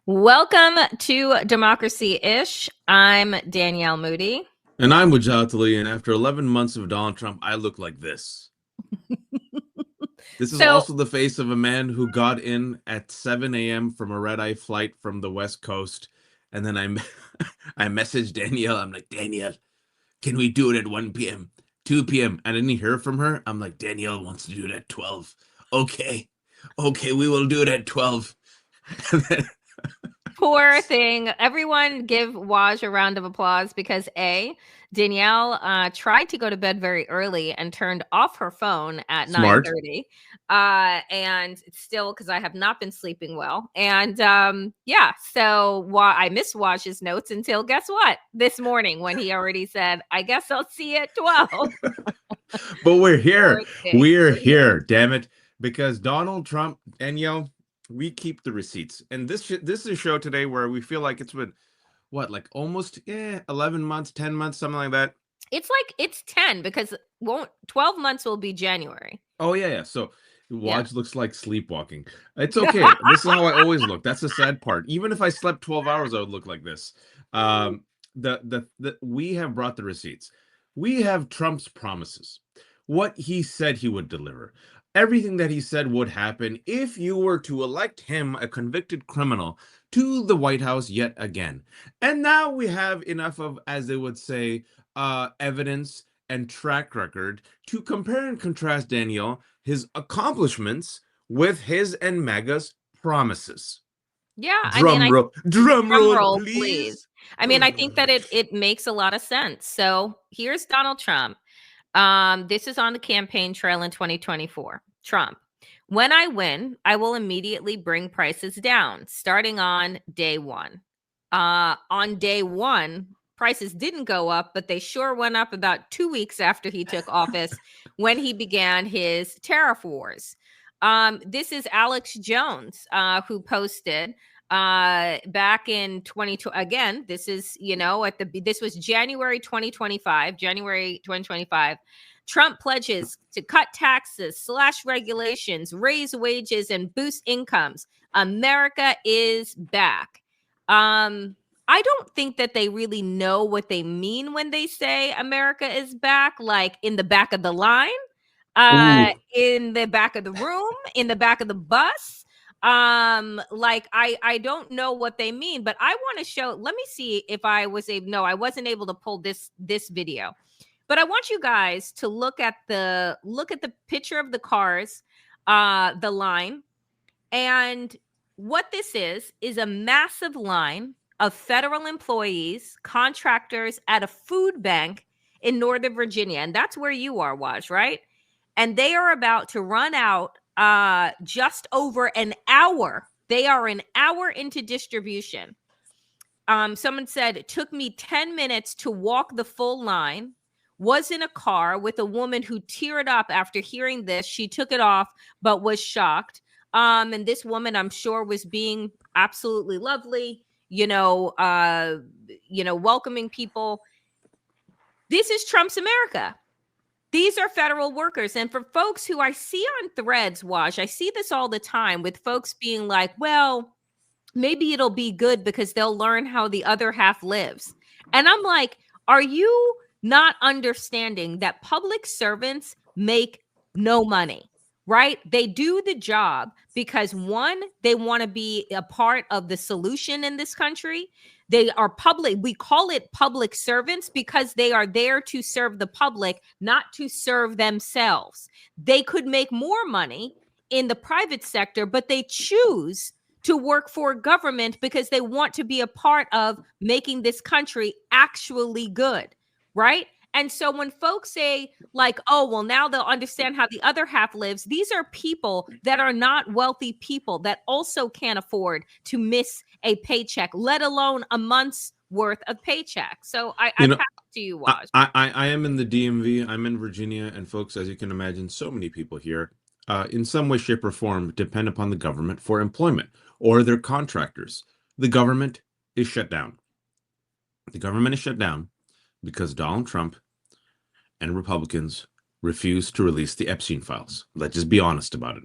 Welcome to Democracy-ish. I'm Danielle Moody. And I'm Wajatali, and after 11 months of Donald Trump, I look like this. This is So, also the face of a man who got in at 7 a.m. from a red-eye flight from the West Coast. And then I messaged Danielle. I'm like, Danielle, can we do it at 1 p.m., 2 p.m.? I didn't hear from her. I'm like, Danielle wants to do it at 12. Okay. Okay, we will do it at 12. poor thing. Everyone give Waj a round of applause because Danielle tried to go to bed very early and turned off her phone at Smart. 9:30. And still, because I have not been sleeping well. And yeah, so I missed Waj's notes until guess what? This morning when he already said, I guess I'll see you at 12. But we're here. Poor thing. We're here, damn it. Because Donald Trump, Danielle, we keep the receipts. And this is a show today where we feel like it's been, what, like almost 11 months, 10 months, something like that. It's 10 because 12 months will be January. Oh, yeah. So Yeah. Waj looks like sleepwalking. It's okay. This is how I always look. That's the sad part. Even if I slept 12 hours, I would look like this. We have brought the receipts. We have Trump's promises. What he said he would deliver. Everything that he said would happen if you were to elect him, a convicted criminal, to the White House yet again. And now we have enough of, as they would say, evidence and track record to compare and contrast, Danielle, his accomplishments with his and MAGA's promises. Yeah, Drum roll, please. I mean, I think that it makes a lot of sense. So here's Donald Trump. This is on the campaign trail in 2024. Trump, when I win, I will immediately bring prices down, starting on day one. On day one, prices didn't go up, but they sure went up about 2 weeks after he took office when he began his tariff wars. This is Alex Jones, who posted back in 2020. Again, this is, this was January 2025. Trump pledges to cut taxes, slash regulations, raise wages, and boost incomes. America is back. I don't think that they really know what they mean when they say America is back, like in the back of the line, in the back of the room, in the back of the bus. Like I don't know what they mean, but I want to show. Let me see if I was able. No, I wasn't able to pull this video, but I want you guys to look at the picture of the cars, the line, and what this is a massive line of federal employees, contractors at a food bank in Northern Virginia. And that's where you are, Waj, right? And they are about to run out just over an hour. They are an hour into distribution. Someone said, it took me 10 minutes to walk the full line. Was in a car with a woman who teared up after hearing this. She took it off, but was shocked. And this woman, I'm sure, was being absolutely lovely, welcoming people. This is Trump's America. These are federal workers. And for folks who I see on threads, Waj, I see this all the time with folks being like, well, maybe it'll be good because they'll learn how the other half lives. And I'm like, are you not understanding that public servants make no money? Right? They do the job because, one, they want to be a part of the solution in this country. They are public. We call it public servants because they are there to serve the public, not to serve themselves. They could make more money in the private sector, but they choose to work for government because they want to be a part of making this country actually good. Right? And so when folks say like, oh, well, now they'll understand how the other half lives. These are people that are not wealthy people that also can't afford to miss a paycheck, let alone a month's worth of paycheck. So I pass it to you, Waj. I am in the DMV. I'm in Virginia. And folks, as you can imagine, so many people here in some way, shape, or form depend upon the government for employment or their contractors. The government is shut down. The government is shut down because Donald Trump and Republicans refused to release the Epstein files. Let's just be honest about it.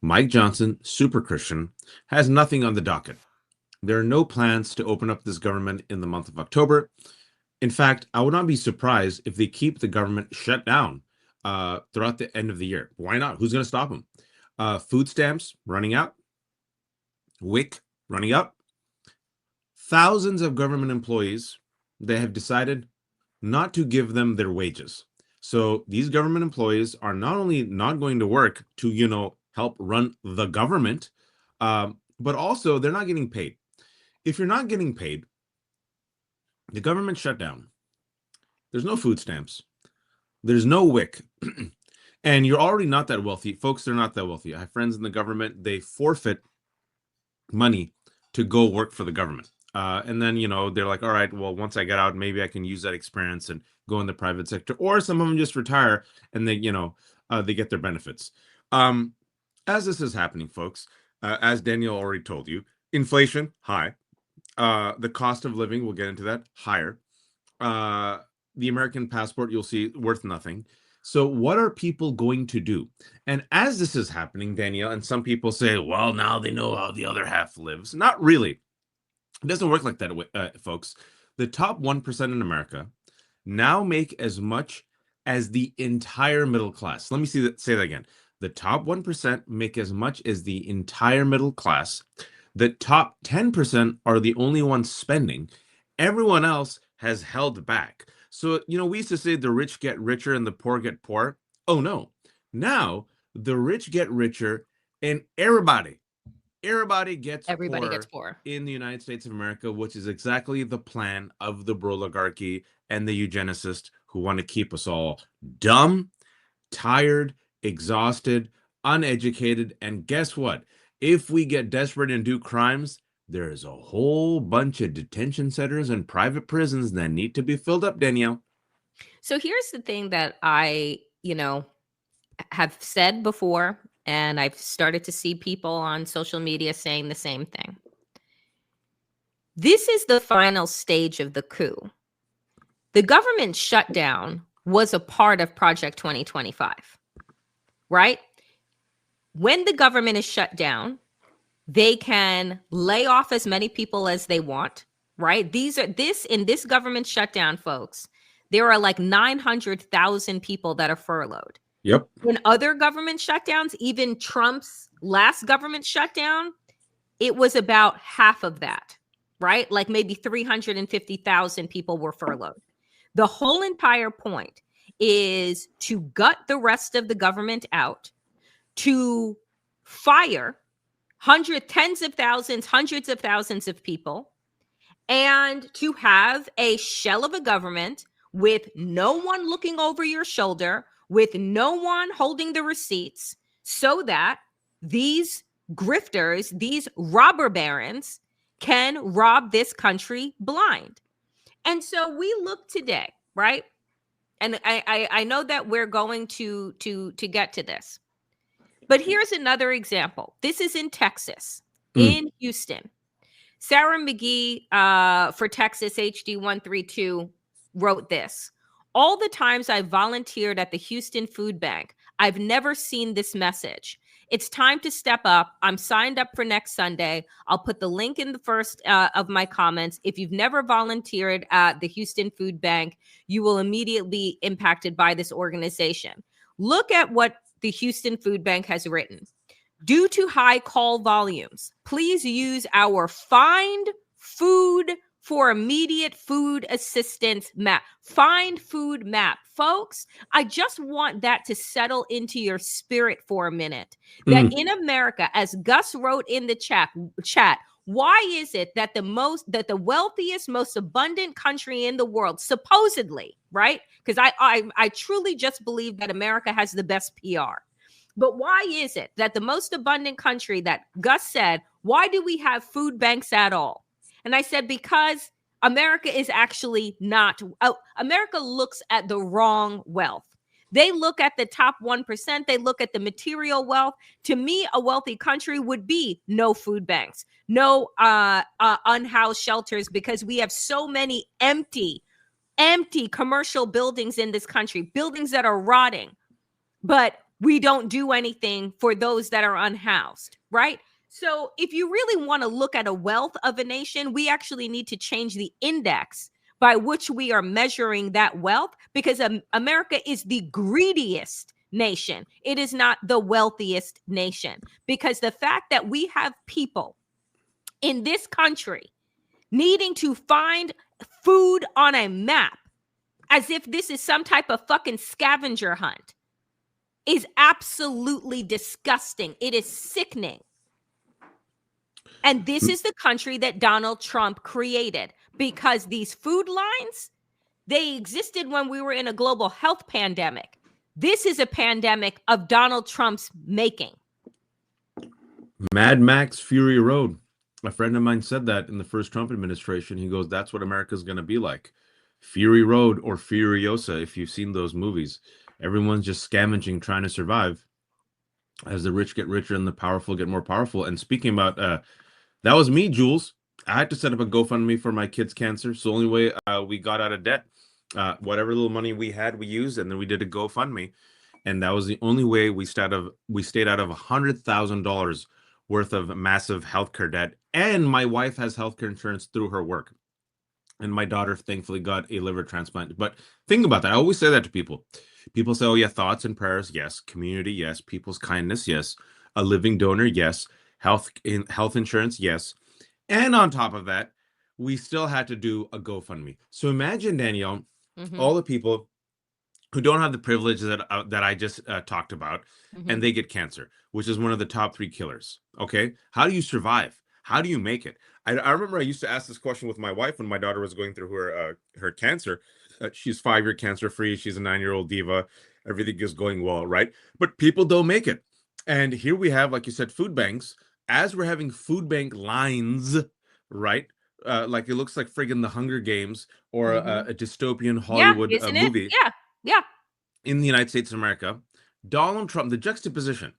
Mike Johnson, super Christian, has nothing on the docket. There are no plans to open up this government in the month of October. In fact, I would not be surprised if they keep the government shut down throughout the end of the year. Why not? Who's going to stop them? Food stamps running out, WIC running out. Thousands of government employees, they have decided not to give them their wages. So these government employees are not only not going to work to, help run the government, but also they're not getting paid. If you're not getting paid, the government shut down. There's no food stamps. There's no WIC. And you're already not that wealthy. Folks, they're not that wealthy. I have friends in the government. They forfeit money to go work for the government. And then, they're like, all right, well, once I get out, maybe I can use that experience and go in the private sector. Or some of them just retire and they get their benefits. As this is happening, folks, as Daniel already told you, inflation, high. The cost of living, we'll get into that, higher. The American passport, you'll see, worth nothing. So what are people going to do? And as this is happening, Danielle, and some people say, well, now they know how the other half lives. Not really. It doesn't work like that, folks. The top 1% in America now make as much as the entire middle class. Let me say that again. The top 1% make as much as the entire middle class. The top 10% are the only ones spending. Everyone else has held back. So, we used to say the rich get richer and the poor get poor. Oh, no. Now, the rich get richer and everybody gets poor in the United States of America, which is exactly the plan of the oligarchy and the eugenicists who want to keep us all dumb, tired, exhausted, uneducated. And guess what? If we get desperate and do crimes, there is a whole bunch of detention centers and private prisons that need to be filled up, Danielle. So here's the thing that I, have said before, and I've started to see people on social media saying the same thing. This is the final stage of the coup. The government shutdown was a part of Project 2025, right? When the government is shut down, they can lay off as many people as they want, right? In this government shutdown, folks, there are like 900,000 people that are furloughed. Yep. In other government shutdowns, even Trump's last government shutdown, it was about half of that, right? Like maybe 350,000 people were furloughed. The whole entire point is to gut the rest of the government out, to fire hundreds of thousands of people, and to have a shell of a government with no one looking over your shoulder, with no one holding the receipts, so that these grifters, these robber barons, can rob this country blind. And so we look today, right? And I know that we're going to get to this. But here's another example. This is in Texas, in Houston. Sarah McGee for Texas HD132 wrote this. All the times I volunteered at the Houston Food Bank, I've never seen this message. It's time to step up. I'm signed up for next Sunday. I'll put the link in the first of my comments. If you've never volunteered at the Houston Food Bank, you will immediately be impacted by this organization. Look at what the Houston Food Bank has written. Due to high call volumes, please use our Find Food for Immediate Food Assistance map. Find Food map. Folks, I just want that to settle into your spirit for a minute. That in America, as Gus wrote in the chat, why is it that the wealthiest, most abundant country in the world, supposedly, right? Because I truly just believe that America has the best PR. But why is it that the most abundant country that Gus said, why do we have food banks at all? And I said, because America is actually not, America looks at the wrong wealth. They look at the top 1%. They look at the material wealth. To me, a wealthy country would be no food banks, no unhoused shelters, because we have so many empty commercial buildings in this country, buildings that are rotting, but we don't do anything for those that are unhoused, right? So if you really want to look at a wealth of a nation, we actually need to change the index by which we are measuring that wealth, because America is the greediest nation. It is not the wealthiest nation, because the fact that we have people in this country needing to find food on a map as if this is some type of fucking scavenger hunt is absolutely disgusting. It is sickening. And this is the country that Donald Trump created, because these food lines, they existed when we were in a global health pandemic. This is a pandemic of Donald Trump's making. Mad Max Fury Road. A friend of mine said that in the first Trump administration. He goes, that's what America's going to be like. Fury Road or Furiosa, if you've seen those movies. Everyone's just scavenging, trying to survive as the rich get richer and the powerful get more powerful. And speaking about, that was me, Jules. I had to set up a GoFundMe for my kid's cancer. So the only way we got out of debt, whatever little money we had, we used, and then we did a GoFundMe. And that was the only way we stayed out of $100,000 worth of massive healthcare debt. And my wife has healthcare insurance through her work. And my daughter thankfully got a liver transplant. But think about that. I always say that to people. People say, oh yeah, thoughts and prayers, yes. Community, yes. People's kindness, yes. A living donor, yes. Health insurance, yes. And on top of that, we still had to do a GoFundMe. So imagine, Danielle, all the people who don't have the privilege that I just talked about, and they get cancer, which is one of the top 3 killers. Okay, how do you survive? How do you make it? I remember I used to ask this question with my wife when my daughter was going through her cancer. She's 5-year cancer free. She's a 9-year-old diva. Everything is going well, right? But people don't make it. And here we have, like you said, food banks. As we're having food bank lines, right? Like it looks like friggin' the Hunger Games or a dystopian Hollywood movie. Yeah. In the United States of America, Donald Trump, the juxtaposition,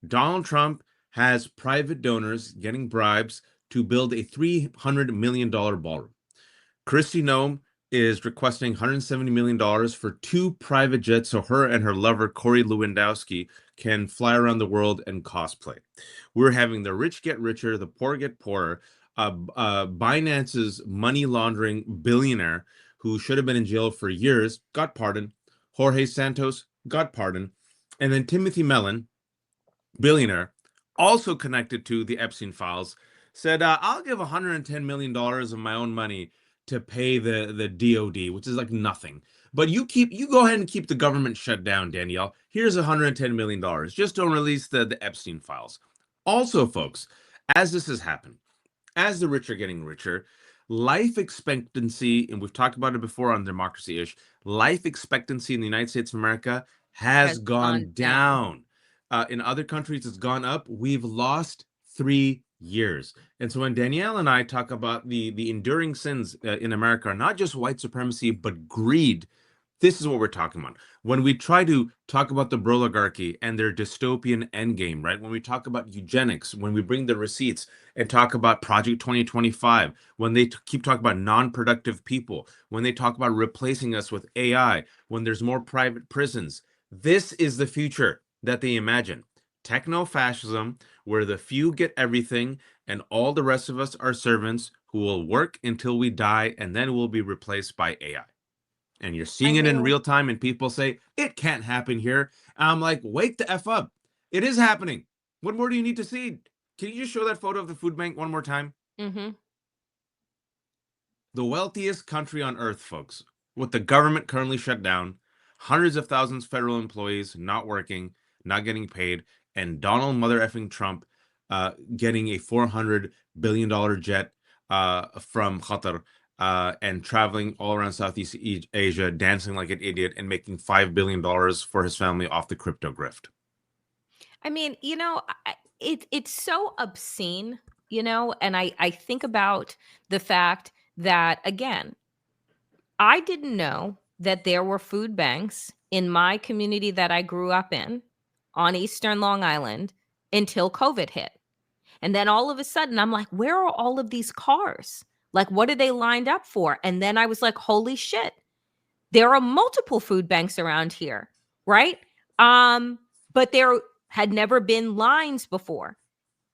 Donald Trump has private donors getting bribes to build a $300 million ballroom. Kristi Noem is requesting $170 million for 2 private jets so her and her lover, Corey Lewandowski, can fly around the world and cosplay. We're having the rich get richer, the poor get poorer. Binance's money laundering billionaire, who should have been in jail for years, got pardoned. Jorge Santos got pardoned. And then Timothy Mellon, billionaire, also connected to the Epstein files, said, I'll give $110 million of my own money to pay the DOD, which is like nothing. But you go ahead and keep the government shut down, Danielle. Here's $110 million. Just don't release the Epstein files. Also, folks, as this has happened, as the rich are getting richer, life expectancy, and we've talked about it before on Democracy-ish, life expectancy in the United States of America has gone down. In other countries, it's gone up. We've lost 3 years. And so when Danielle and I talk about the enduring sins in America are not just white supremacy, but greed, this is what we're talking about. When we try to talk about the oligarchy and their dystopian endgame, right? When we talk about eugenics, when we bring the receipts and talk about Project 2025, when they keep talking about non-productive people, when they talk about replacing us with AI, when there's more private prisons, this is the future that they imagine. Techno-fascism, where the few get everything and all the rest of us are servants who will work until we die and then will be replaced by AI. And you're seeing it in real time, and people say, it can't happen here. And I'm like, wake the F up. It is happening. What more do you need to see? Can you just show that photo of the food bank one more time? The wealthiest country on earth, folks, with the government currently shut down, hundreds of thousands of federal employees not working, not getting paid, and Donald mother effing Trump getting a $400 billion jet from Qatar and traveling all around Southeast Asia, dancing like an idiot and making $5 billion for his family off the crypto grift. I mean, it's so obscene, and I think about the fact that, again, I didn't know that there were food banks in my community that I grew up in on Eastern Long Island until COVID hit. And then all of a sudden, I'm like, where are all of these cars? Like, what are they lined up for? And then I was like, holy shit, there are multiple food banks around here, right? But there had never been lines before.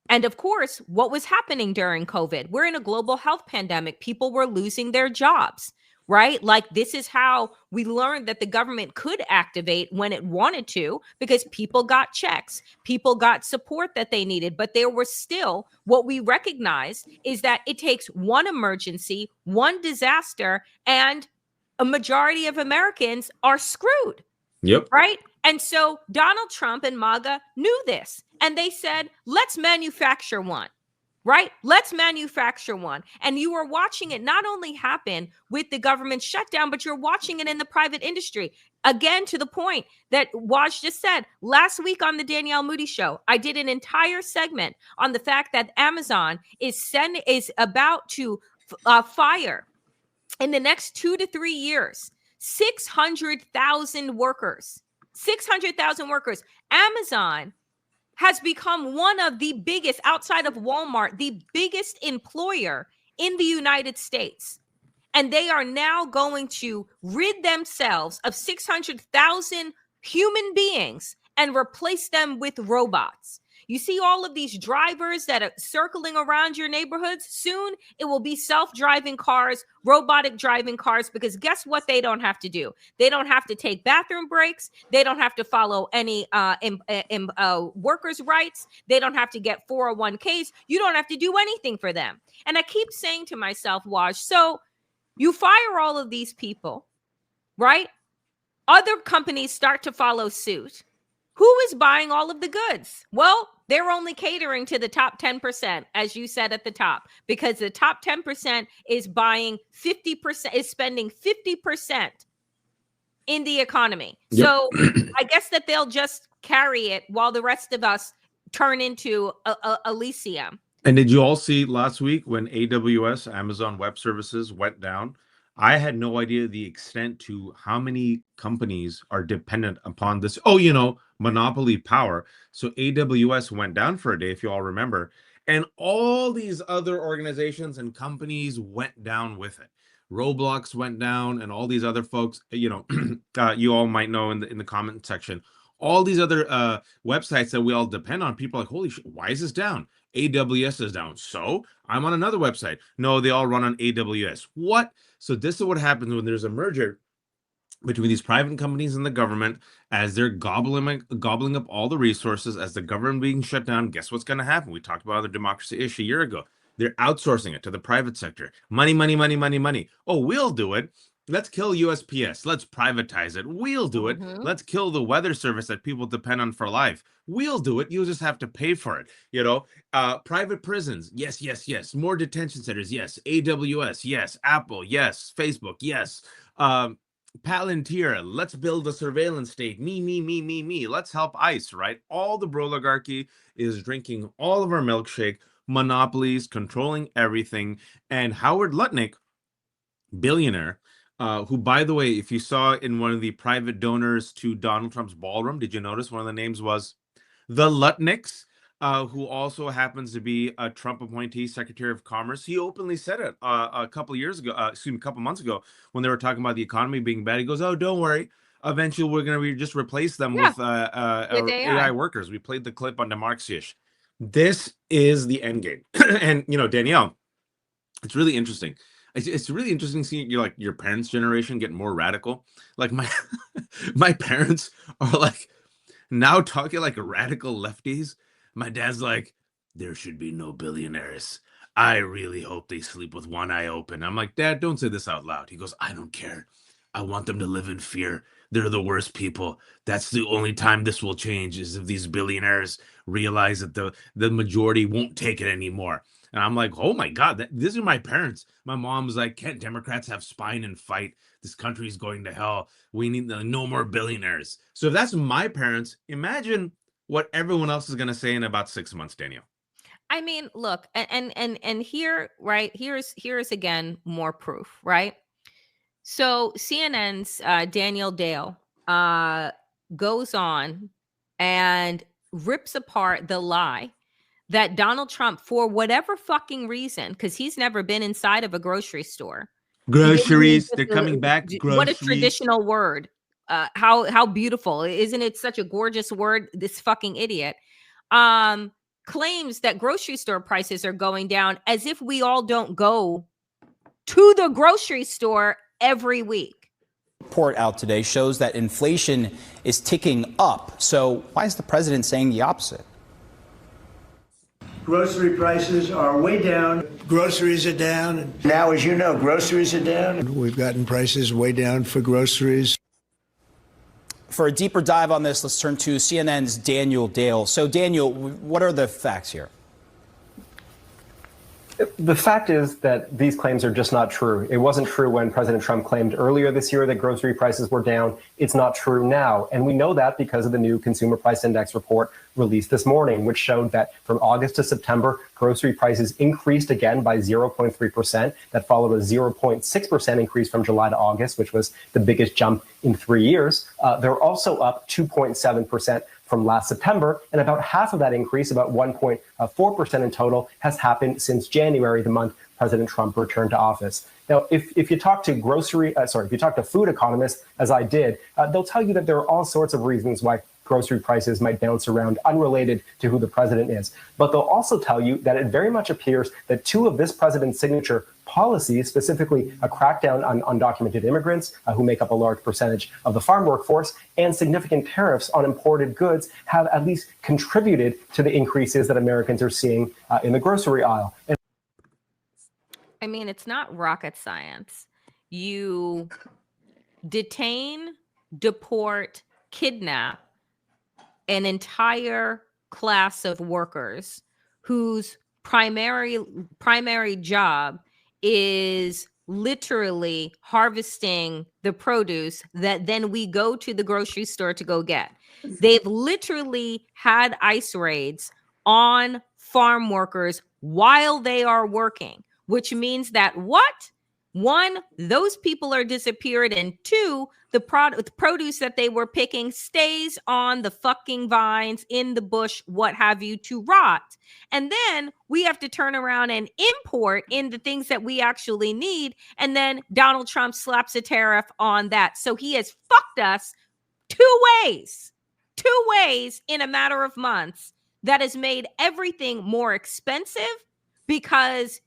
And of course, what was happening during COVID? We're in a global health pandemic. People were losing their jobs, right? Like, this is how we learned that the government could activate when it wanted to, because people got checks, people got support that they needed. But there was still, what we recognized is that it takes one emergency, one disaster, and a majority of Americans are screwed. Yep. Right. And so Donald Trump and MAGA knew this, and they said, let's manufacture one. Right. Let's manufacture one. And you are watching it not only happen with the government shutdown, but you're watching it in the private industry. Again, to the point that Waj just said last week on the Danielle Moody show, I did an entire segment on the fact that Amazon is about to fire in the next 2 to 3 years 600,000 workers. 600,000 workers. Amazon has become one of the biggest, outside of Walmart, the biggest employer in the United States. And they are now going to rid themselves of 600,000 human beings and replace them with robots. You see all of these drivers that are circling around your neighborhoods. Soon it will be self-driving cars, robotic driving cars, because guess what they don't have to do? They don't have to take bathroom breaks. They don't have to follow any workers' rights. They don't have to get 401ks. You don't have to do anything for them. And I keep saying to myself, Waj, so you fire all of these people, right? Other companies start to follow suit. Who is buying all of the goods? Well, they're only catering to the top 10%, as you said at the top, because the top 10% is buying 50%, is spending 50% in the economy. Yep. So I guess that they'll just carry it while the rest of us turn into Elysium. And did you all see last week when AWS, Amazon Web Services, went down? I had no idea the extent to how many companies are dependent upon this. Oh, monopoly power. So AWS went down for a day, if you all remember, and all these other organizations and companies went down with it. Roblox went down, and all these other folks, you all might know in the comment section, all these other websites that we all depend on. People are like, holy shit, why is this down? AWS is down. So I'm on another website. No, they all run on AWS. What? So this is what happens when there's a merger between these private companies and the government, as they're gobbling up all the resources, as the government being shut down. Guess what's going to happen? We talked about the democracy issue a year ago. They're outsourcing it to the private sector. Money, money, money, money, money. Oh, we'll do it. Let's kill USPS. Let's privatize it. We'll do it. Let's kill the weather service that people depend on for life. We'll do it. You'll just have to pay for it. Private prisons. Yes, yes, yes. More detention centers. Yes. AWS. Yes. Apple. Yes. Facebook. Yes. Palantir. Let's build a surveillance state. Me. Let's help ICE, right? All the oligarchy is drinking all of our milkshake, monopolies, controlling everything. And Howard Lutnick, billionaire, who, by the way, if you saw in one of the private donors to Donald Trump's ballroom, did you notice one of the names was the Lutnicks, who also happens to be a Trump appointee, Secretary of Commerce? He openly said it a couple months ago, when they were talking about the economy being bad. He goes, "Oh, don't worry. Eventually, we're going to just replace them with AI workers." We played the clip on Demarxius. This is the end game. And, Danielle, it's really interesting. It's really interesting seeing your parents' generation get more radical. Like my parents are like now talking like radical lefties. My dad's like, there should be no billionaires. I really hope they sleep with one eye open. I'm like, Dad, don't say this out loud. He goes, I don't care. I want them to live in fear. They're the worst people. That's the only time this will change, is if these billionaires realize that the majority won't take it anymore. And I'm like, oh my God, these are my parents. My mom was like, can't Democrats have spine and fight? This country is going to hell. We need no more billionaires. So if that's my parents, imagine what everyone else is going to say in about 6 months, Daniel. I mean, look, and here, right, here's again more proof, right? So CNN's Daniel Dale goes on and rips apart the lie that Donald Trump, for whatever fucking reason, because he's never been inside of a grocery store. Groceries, they're coming back. Groceries. What a traditional word. How beautiful. Isn't it such a gorgeous word? This fucking idiot. claims that grocery store prices are going down, as if we all don't go to the grocery store every week. Report out today shows that inflation is ticking up. So why is the president saying the opposite? Grocery prices are way down. Groceries are down. Now, as you know, groceries are down. We've gotten prices way down for groceries. For a deeper dive on this, let's turn to CNN's Daniel Dale. So, Daniel, what are the facts here? The fact is that these claims are just not true. It wasn't true when President Trump claimed earlier this year that grocery prices were down. It's not true now. And we know that because of the new Consumer Price Index report released this morning, which showed that from August to September, grocery prices increased again by 0.3%. That followed a 0.6% increase from July to August, which was the biggest jump in 3 years. They're also up 2.7% from last September, and about half of that increase, about 1.4% in total, has happened since January, the month President Trump returned to office. Now, if you talk to if you talk to food economists, as I did, they'll tell you that there are all sorts of reasons why grocery prices might bounce around unrelated to who the president is. But they'll also tell you that it very much appears that two of this president's signature policies, specifically a crackdown on undocumented immigrants who make up a large percentage of the farm workforce, and significant tariffs on imported goods, have at least contributed to the increases that Americans are seeing in the grocery aisle. And I mean, it's not rocket science. You detain, deport, kidnap an entire class of workers whose primary job is literally harvesting the produce that then we go to the grocery store to go get. They've literally had ICE raids on farm workers while they are working, which means that what? One, those people are disappeared, and two, the produce that they were picking stays on the fucking vines, in the bush, what have you, to rot. And then we have to turn around and import in the things that we actually need. And then Donald Trump slaps a tariff on that. So he has fucked us two ways in a matter of months. That has made everything more expensive because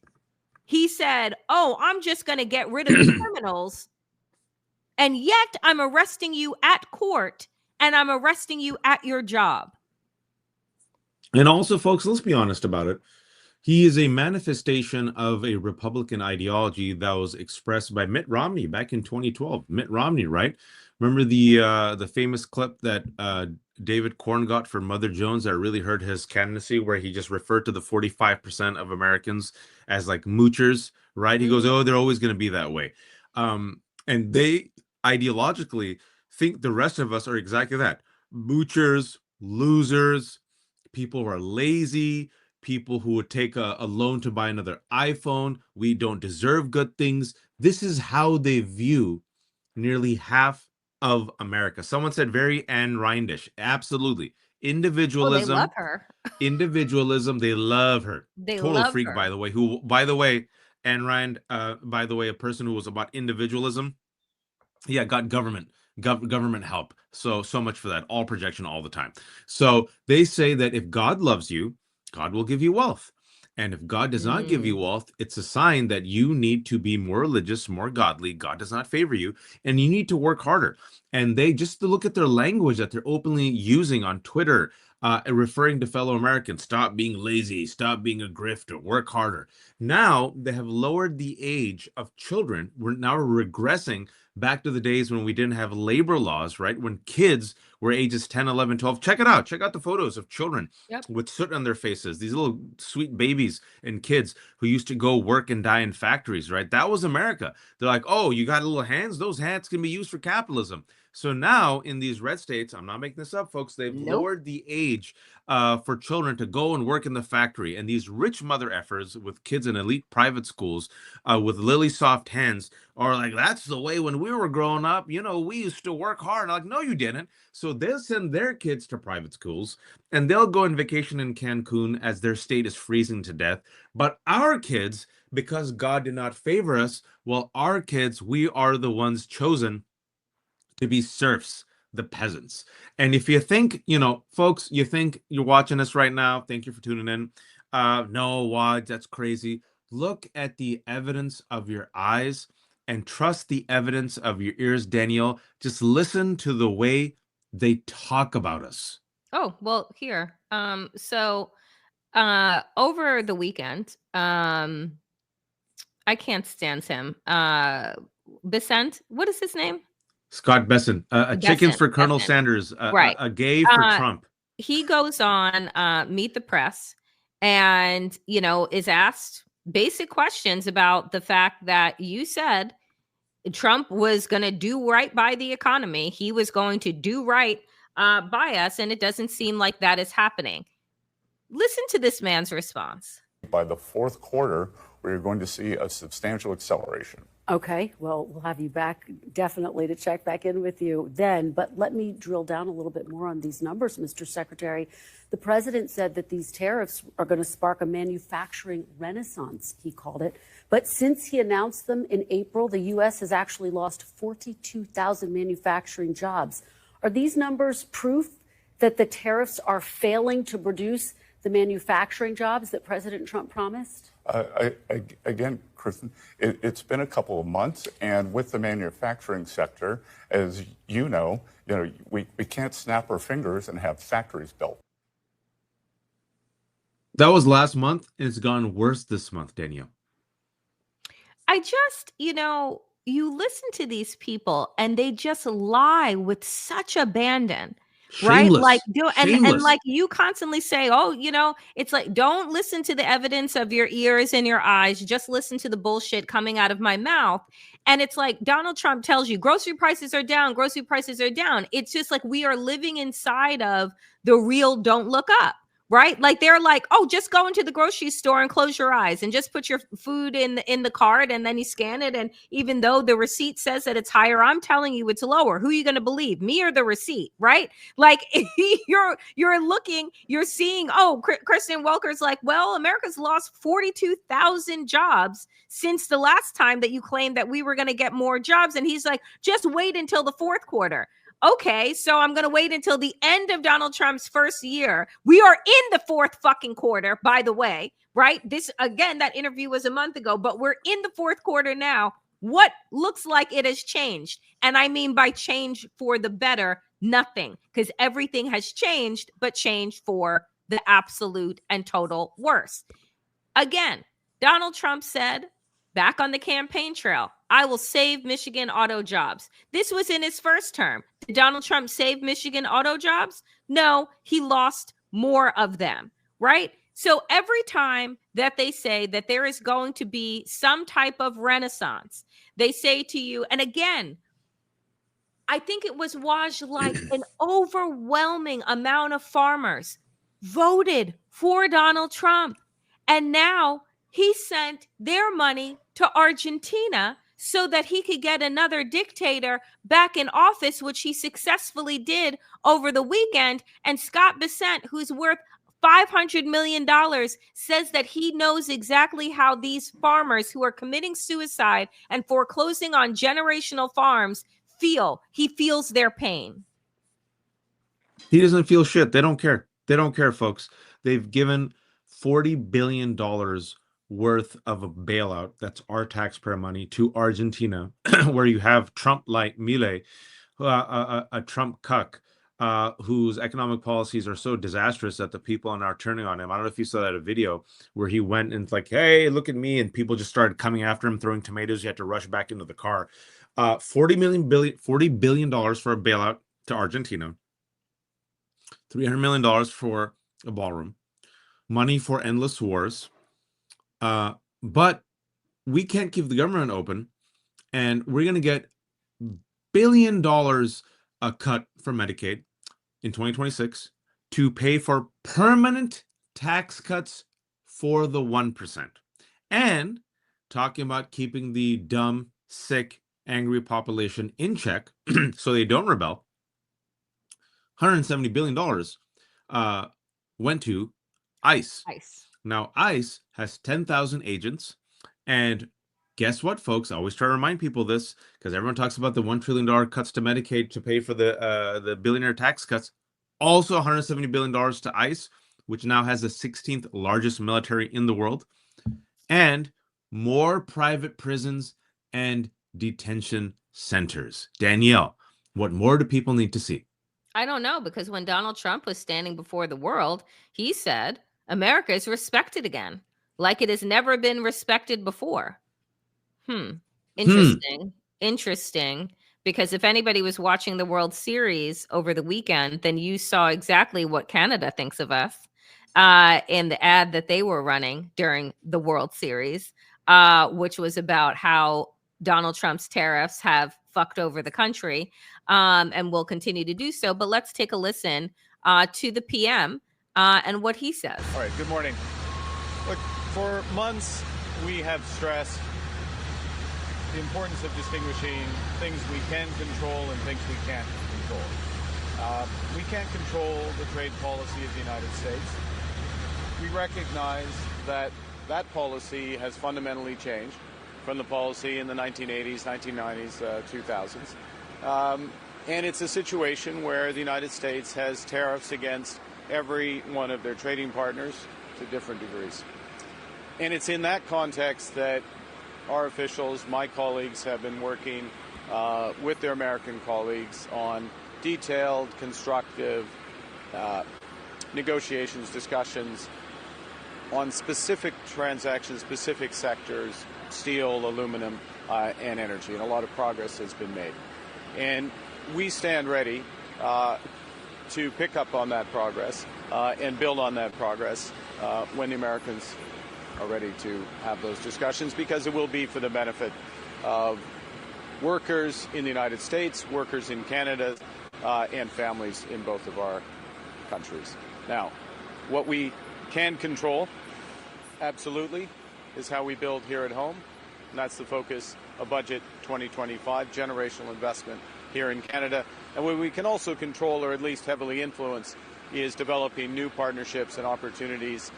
he said, oh, I'm just going to get rid of the criminals. And yet I'm arresting you at court and I'm arresting you at your job. And also, folks, let's be honest about it. He is a manifestation of a Republican ideology that was expressed by Mitt Romney back in 2012. Mitt Romney, right? Remember the famous clip that David Corn got for Mother Jones that really hurt his candidacy, where he just referred to the 45% of Americans as like moochers, right? He goes, oh, they're always going to be that way. And they ideologically think the rest of us are exactly that. Moochers, losers, people who are lazy, people who would take a loan to buy another iPhone. We don't deserve good things. This is how they view nearly half of America. Someone said very Anne Rindish. Absolutely. Individualism. Oh, they love her. Individualism. They love her. They Total love freak, her. by the way. Who, by the way, Anne Rind, by the way, a person who was about individualism. Yeah, got government help. So much for that. All projection all the time. So they say that if God loves you, God will give you wealth. And if God does not give you wealth, it's a sign that you need to be more religious, more godly. God does not favor you, and you need to work harder. And they just to look at their language that they're openly using on Twitter, referring to fellow Americans, stop being lazy, stop being a grifter, work harder. Now they have lowered the age of children. We're now regressing back to the days when we didn't have labor laws, right? When kids were ages 10, 11, 12. Check it out. Check out the photos of children with soot on their faces. These little sweet babies and kids who used to go work and die in factories, right? That was America. They're like, oh, you got little hands? Those hands can be used for capitalism. So now in these red states, I'm not making this up, folks, they've lowered the age for children to go and work in the factory. And these rich mother effers with kids in elite private schools with lily soft hands are like, that's the way when we were growing up, you know, we used to work hard. Like, no, you didn't. So they'll send their kids to private schools and they'll go on vacation in Cancun as their state is freezing to death. But our kids, because God did not favor us, well, our kids, we are the ones chosen to be serfs the peasants. And if you think, folks, you think you're watching us right now, thank you for tuning in. No, why? That's crazy. Look at the evidence of your eyes and trust the evidence of your ears, Danielle. Just listen to the way they talk about us. Oh, well, here. So over the weekend, I can't stand him. Besant, what is his name? Scott Besson, chickens for Colonel Besant. Sanders, Right. a gay for Trump. He goes on Meet the Press and, is asked basic questions about the fact that you said Trump was going to do right by the economy. He was going to do right by us, and it doesn't seem like that is happening. Listen to this man's response. By the fourth quarter, we're going to see a substantial acceleration. Okay, well, we'll have you back definitely to check back in with you then. But let me drill down a little bit more on these numbers, Mr. Secretary. The president said that these tariffs are going to spark a manufacturing renaissance, he called it. But since he announced them in April, the U.S. has actually lost 42,000 manufacturing jobs. Are these numbers proof that the tariffs are failing to produce the manufacturing jobs that President Trump promised? Again, Kristen, it's been a couple of months, and with the manufacturing sector, as you know, we can't snap our fingers and have factories built. That was last month, and it's gone worse this month, Danielle. I just, you listen to these people and they just lie with such abandon. Shameless. Right? And Shameless. you constantly say, oh, it's like, don't listen to the evidence of your ears and your eyes. Just listen to the bullshit coming out of my mouth. And it's like Donald Trump tells you grocery prices are down. Grocery prices are down. It's just like we are living inside of the real don't look up. Right? Like they're like, oh, just go into the grocery store and close your eyes and just put your food in the cart and then you scan it. And even though the receipt says that it's higher, I'm telling you it's lower. Who are you going to believe, me or the receipt? Right? Like you're seeing, oh, Kristen Welker's like, well, America's lost 42,000 jobs since the last time that you claimed that we were going to get more jobs. And he's like, just wait until the fourth quarter. Okay, so I'm going to wait until the end of Donald Trump's first year. We are in the fourth fucking quarter, by the way, right? This, again, that interview was a month ago, but we're in the fourth quarter now. What looks like it has changed? And I mean by change for the better, nothing, because everything has changed, but changed for the absolute and total worst. Again, Donald Trump said back on the campaign trail, I will save Michigan auto jobs. This was in his first term. Did Donald Trump save Michigan auto jobs? No, he lost more of them, right? So every time that they say that there is going to be some type of renaissance, they say to you, and again, I think it was like an overwhelming amount of farmers voted for Donald Trump. And now he sent their money to Argentina so that he could get another dictator back in office, which he successfully did over the weekend. And Scott Bessent, who's worth $500 million, says that he knows exactly how these farmers who are committing suicide and foreclosing on generational farms feel. He feels their pain. He doesn't feel shit. They don't care. They don't care, folks. They've given $40 billion worth of a bailout, that's our taxpayer money, to Argentina, where you have Trump like Milei, a Trump cuck, whose economic policies are so disastrous that the people are turning on him. I don't know if you saw that video where he went and like, hey, look at me, and people just started coming after him, throwing tomatoes. You had to rush back into the car. $40 billion for a bailout to Argentina, $300 million for a ballroom, money for endless wars. But we can't keep the government open, and we're going to get $1 billion a cut from Medicaid in 2026 to pay for permanent tax cuts for the 1%. And talking about keeping the dumb, sick, angry population in check so they don't rebel, $170 billion went to ICE. Now, ICE has 10,000 agents, and guess what, folks? I always try to remind people this because everyone talks about the $1 trillion cuts to Medicaid to pay for the billionaire tax cuts. Also $170 billion to ICE, which now has the 16th largest military in the world, and more private prisons and detention centers. Danielle, what more do people need to see? I don't know, because when Donald Trump was standing before the world, he said America is respected again, like it has never been respected before. Interesting. Interesting. Because if anybody was watching the World Series over the weekend, then you saw exactly what Canada thinks of us in the ad that they were running during the World Series, which was about how Donald Trump's tariffs have fucked over the country and will continue to do so. But let's take a listen to the PM and what he says. All right, good morning. Look, for months, we have stressed the importance of distinguishing things we can control and things we can't control. We can't control the trade policy of the United States. We recognize that that policy has fundamentally changed from the policy in the 1980s, 1990s, 2000s. And it's a situation where the United States has tariffs against every one of their trading partners to different degrees. And it's in that context that our officials, my colleagues, have been working with their American colleagues on detailed, constructive negotiations, discussions on specific transactions, specific sectors, steel, aluminum, and energy. And a lot of progress has been made. And we stand ready to pick up on that progress and build on that progress when the Americans are ready to have those discussions, because it will be for the benefit of workers in the United States, workers in Canada, and families in both of our countries. Now, what we can control, absolutely, is how we build here at home. And that's the focus of Budget 2025, generational investment here in Canada. And what we can also control, or at least heavily influence, is developing new partnerships and opportunities,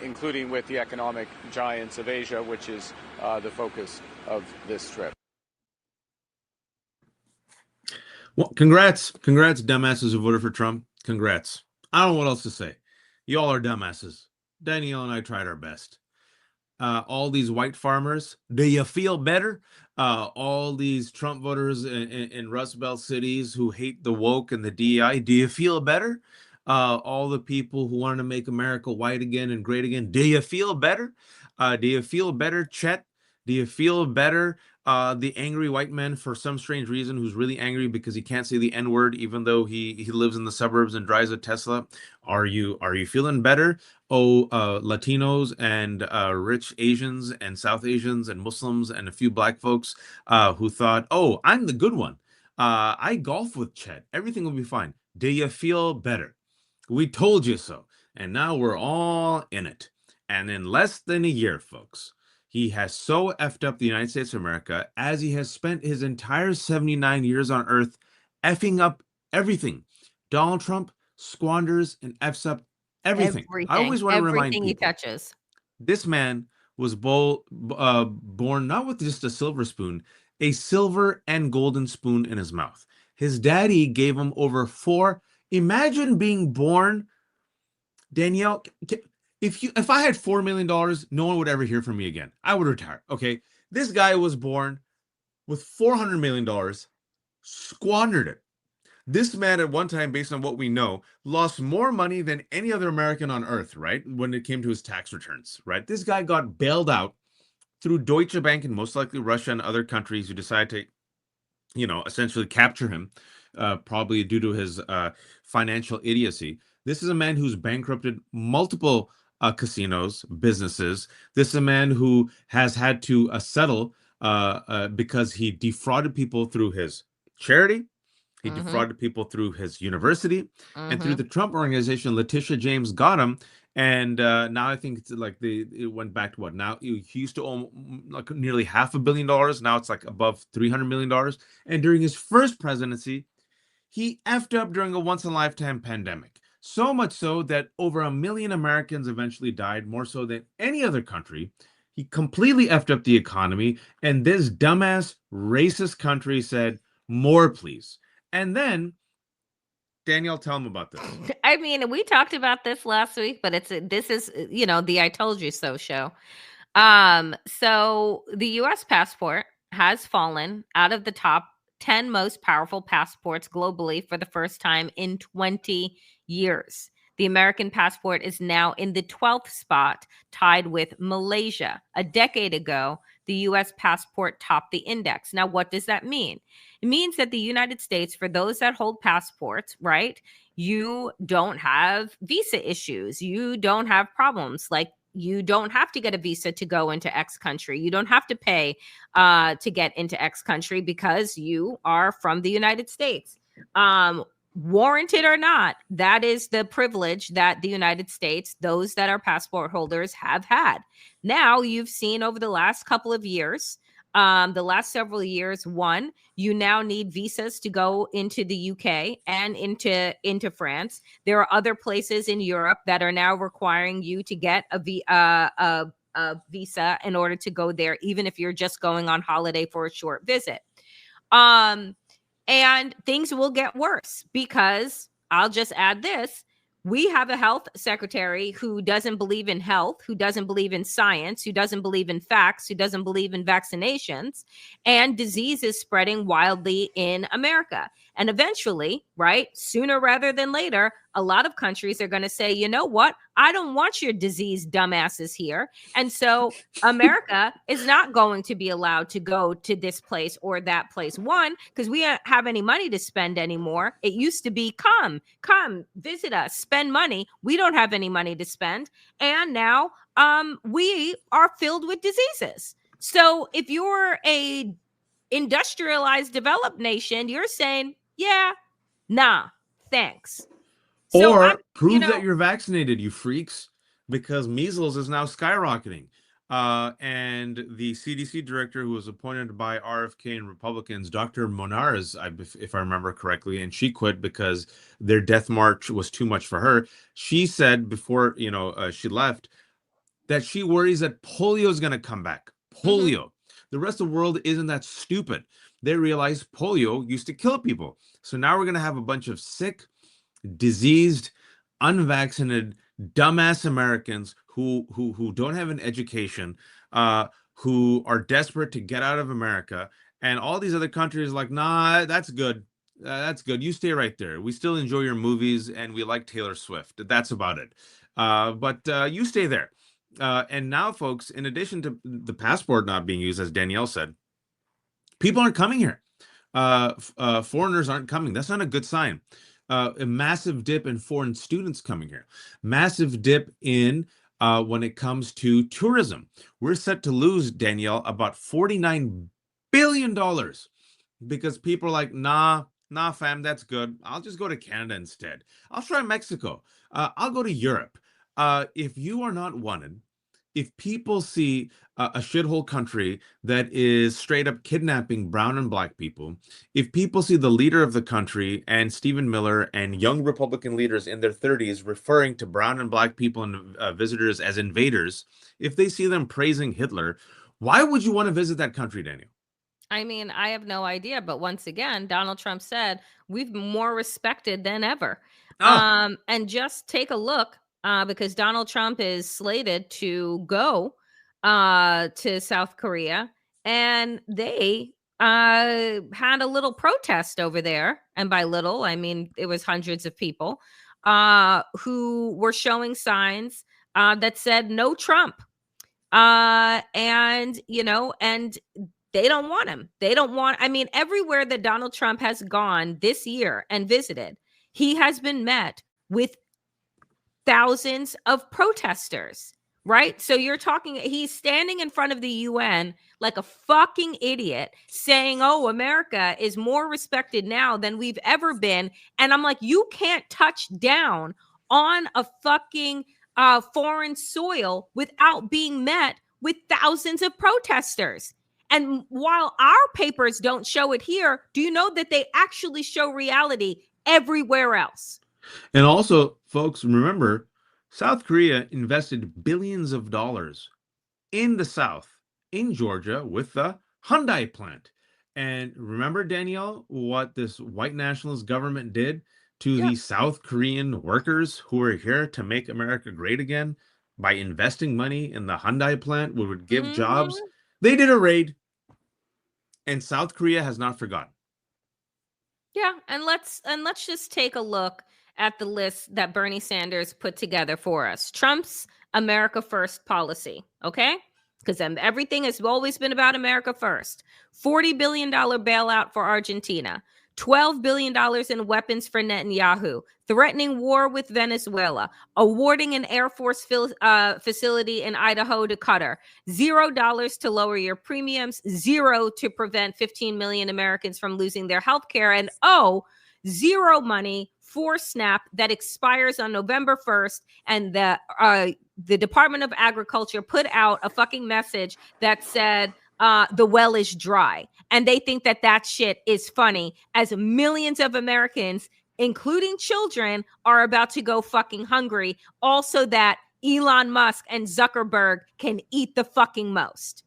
including with the economic giants of Asia, which is the focus of this trip. Well, congrats, dumbasses who voted for Trump. Congrats. I don't know what else to say. Y'all are dumbasses. Danielle and I tried our best. All these white farmers, do you feel better? All these Trump voters in Rust Belt cities who hate the woke and the DEI, do you feel better? All the people who want to make America white again and great again, do you feel better? Do you feel better, Chet? Do you feel better, the angry white man for some strange reason who's really angry because he can't say the N-word even though he lives in the suburbs and drives a Tesla? Are you feeling better? Oh, Latinos and rich Asians and South Asians and Muslims and a few black folks who thought, oh, I'm the good one. I golf with Chet. Everything will be fine. Do you feel better? We told you so. And now we're all in it. And in less than a year, folks, he has so effed up the United States of America, as he has spent his entire 79 years on Earth effing up everything. Donald Trump squanders and effs up everything. I always want to remind people, he touches. This man was born not with just a silver spoon, a silver and golden spoon in his mouth. His daddy gave him over 4. Imagine being born, Danielle. If I had $4 million, no one would ever hear from me again. I would retire. Okay, this guy was born with $400 million, squandered it. This man at one time, based on what we know, lost more money than any other American on earth, right? When it came to his tax returns, right? This guy got bailed out through Deutsche Bank and most likely Russia and other countries who decided to, essentially capture him, probably due to his financial idiocy. This is a man who's bankrupted multiple casinos, businesses. This is a man who has had to settle because he defrauded people through his charity. He defrauded people through his university, and through the Trump organization. Letitia James got him, and now I think it's like it went back to what? Now he used to own like nearly $500 million. Now it's like above $300 million. And during his first presidency, he effed up during a once-in-a-lifetime pandemic. So much so that over 1 million Americans eventually died, more so than any other country. He completely effed up the economy, and this dumbass racist country said, more, please. And then, Danielle, tell him about this. I mean, we talked about this last week, but this is, the I told you so show. So the US passport has fallen out of the top 10 most powerful passports globally for the first time in 20 years. The American passport is now in the 12th spot, tied with Malaysia. A decade ago, the US passport topped the index. Now, what does that mean? It means that the United States, for those that hold passports, right, you don't have visa issues. You don't have problems like you don't have to get a visa to go into X country. You don't have to pay to get into X country because you are from the United States. Warranted or not, that is the privilege that the United States, those that are passport holders, have had. Now, you've seen over the last couple of years, the last several years, one, you now need visas to go into the UK and into France. There are other places in Europe that are now requiring you to get a visa in order to go there, even if you're just going on holiday for a short visit. And things will get worse because I'll just add this. We have a health secretary who doesn't believe in health, who doesn't believe in science, who doesn't believe in facts, who doesn't believe in vaccinations, and disease is spreading wildly in America. And eventually, right, sooner rather than later, a lot of countries are going to say, you know what? I don't want your diseased dumbasses here. And so America is not going to be allowed to go to this place or that place. One, because we don't have any money to spend anymore. It used to be come, visit us, spend money. We don't have any money to spend. And now we are filled with diseases. So if you're a industrialized, developed nation, you're saying, yeah, nah, thanks. So or prove that you're vaccinated, you freaks, because measles is now skyrocketing. And the CDC director, who was appointed by RFK and Republicans, Dr. Monarez, if I remember correctly, and she quit because their death march was too much for her. She said before she left that she worries that polio is going to come back. Polio. Mm-hmm. The rest of the world isn't that stupid. They realize polio used to kill people. So now we're going to have a bunch of sick, diseased, unvaccinated, dumbass Americans who don't have an education, who are desperate to get out of America, and all these other countries like, nah, that's good. That's good. You stay right there. We still enjoy your movies, and we like Taylor Swift. That's about it. But you stay there. And now, folks, in addition to the passport not being used, as Danielle said, people aren't coming here. Foreigners aren't coming. That's not a good sign. A massive dip in foreign students coming here. Massive dip in when it comes to tourism. We're set to lose, Danielle, about $49 billion because people are like, nah, fam, that's good. I'll just go to Canada instead. I'll try Mexico. I'll go to Europe. If you are not wanted, if people see a shithole country that is straight up kidnapping brown and black people, if people see the leader of the country and Stephen Miller and young Republican leaders in their 30s referring to brown and black people and visitors as invaders, if they see them praising Hitler, why would you want to visit that country, Daniel? I mean, I have no idea. But once again, Donald Trump said we've more respected than ever. And just take a look. Because Donald Trump is slated to go to South Korea, and they had a little protest over there. And by little, I mean it was hundreds of people who were showing signs that said "No Trump," and and they don't want him. They don't want. I mean, everywhere that Donald Trump has gone this year and visited, he has been met with thousands of protesters, right? So you're talking, he's standing in front of the UN like a fucking idiot saying, oh, America is more respected now than we've ever been. And I'm like, you can't touch down on a fucking foreign soil without being met with thousands of protesters. And while our papers don't show it here, do you know that they actually show reality everywhere else? And also, folks, remember, South Korea invested billions of dollars in the South, in Georgia, with the Hyundai plant. And remember, Danielle, what this white nationalist government did to Yeah. the South Korean workers who are here to make America great again by investing money in the Hyundai plant, which would give jobs? They did a raid, and South Korea has not forgotten. Yeah, and let's just take a look at the list that Bernie Sanders put together for us. Trump's America First policy, okay? Because everything has always been about America First. $40 billion bailout for Argentina. $12 billion in weapons for Netanyahu. Threatening war with Venezuela. Awarding an Air Force facility in Idaho to Qatar. $0 to lower your premiums. $0 to prevent 15 million Americans from losing their health care. And $0 money for SNAP that expires on November 1st. And the Department of Agriculture put out a fucking message that said, the well is dry. And they think that that shit is funny, as millions of Americans, including children, are about to go fucking hungry. Also that Elon Musk and Zuckerberg can eat the fucking most.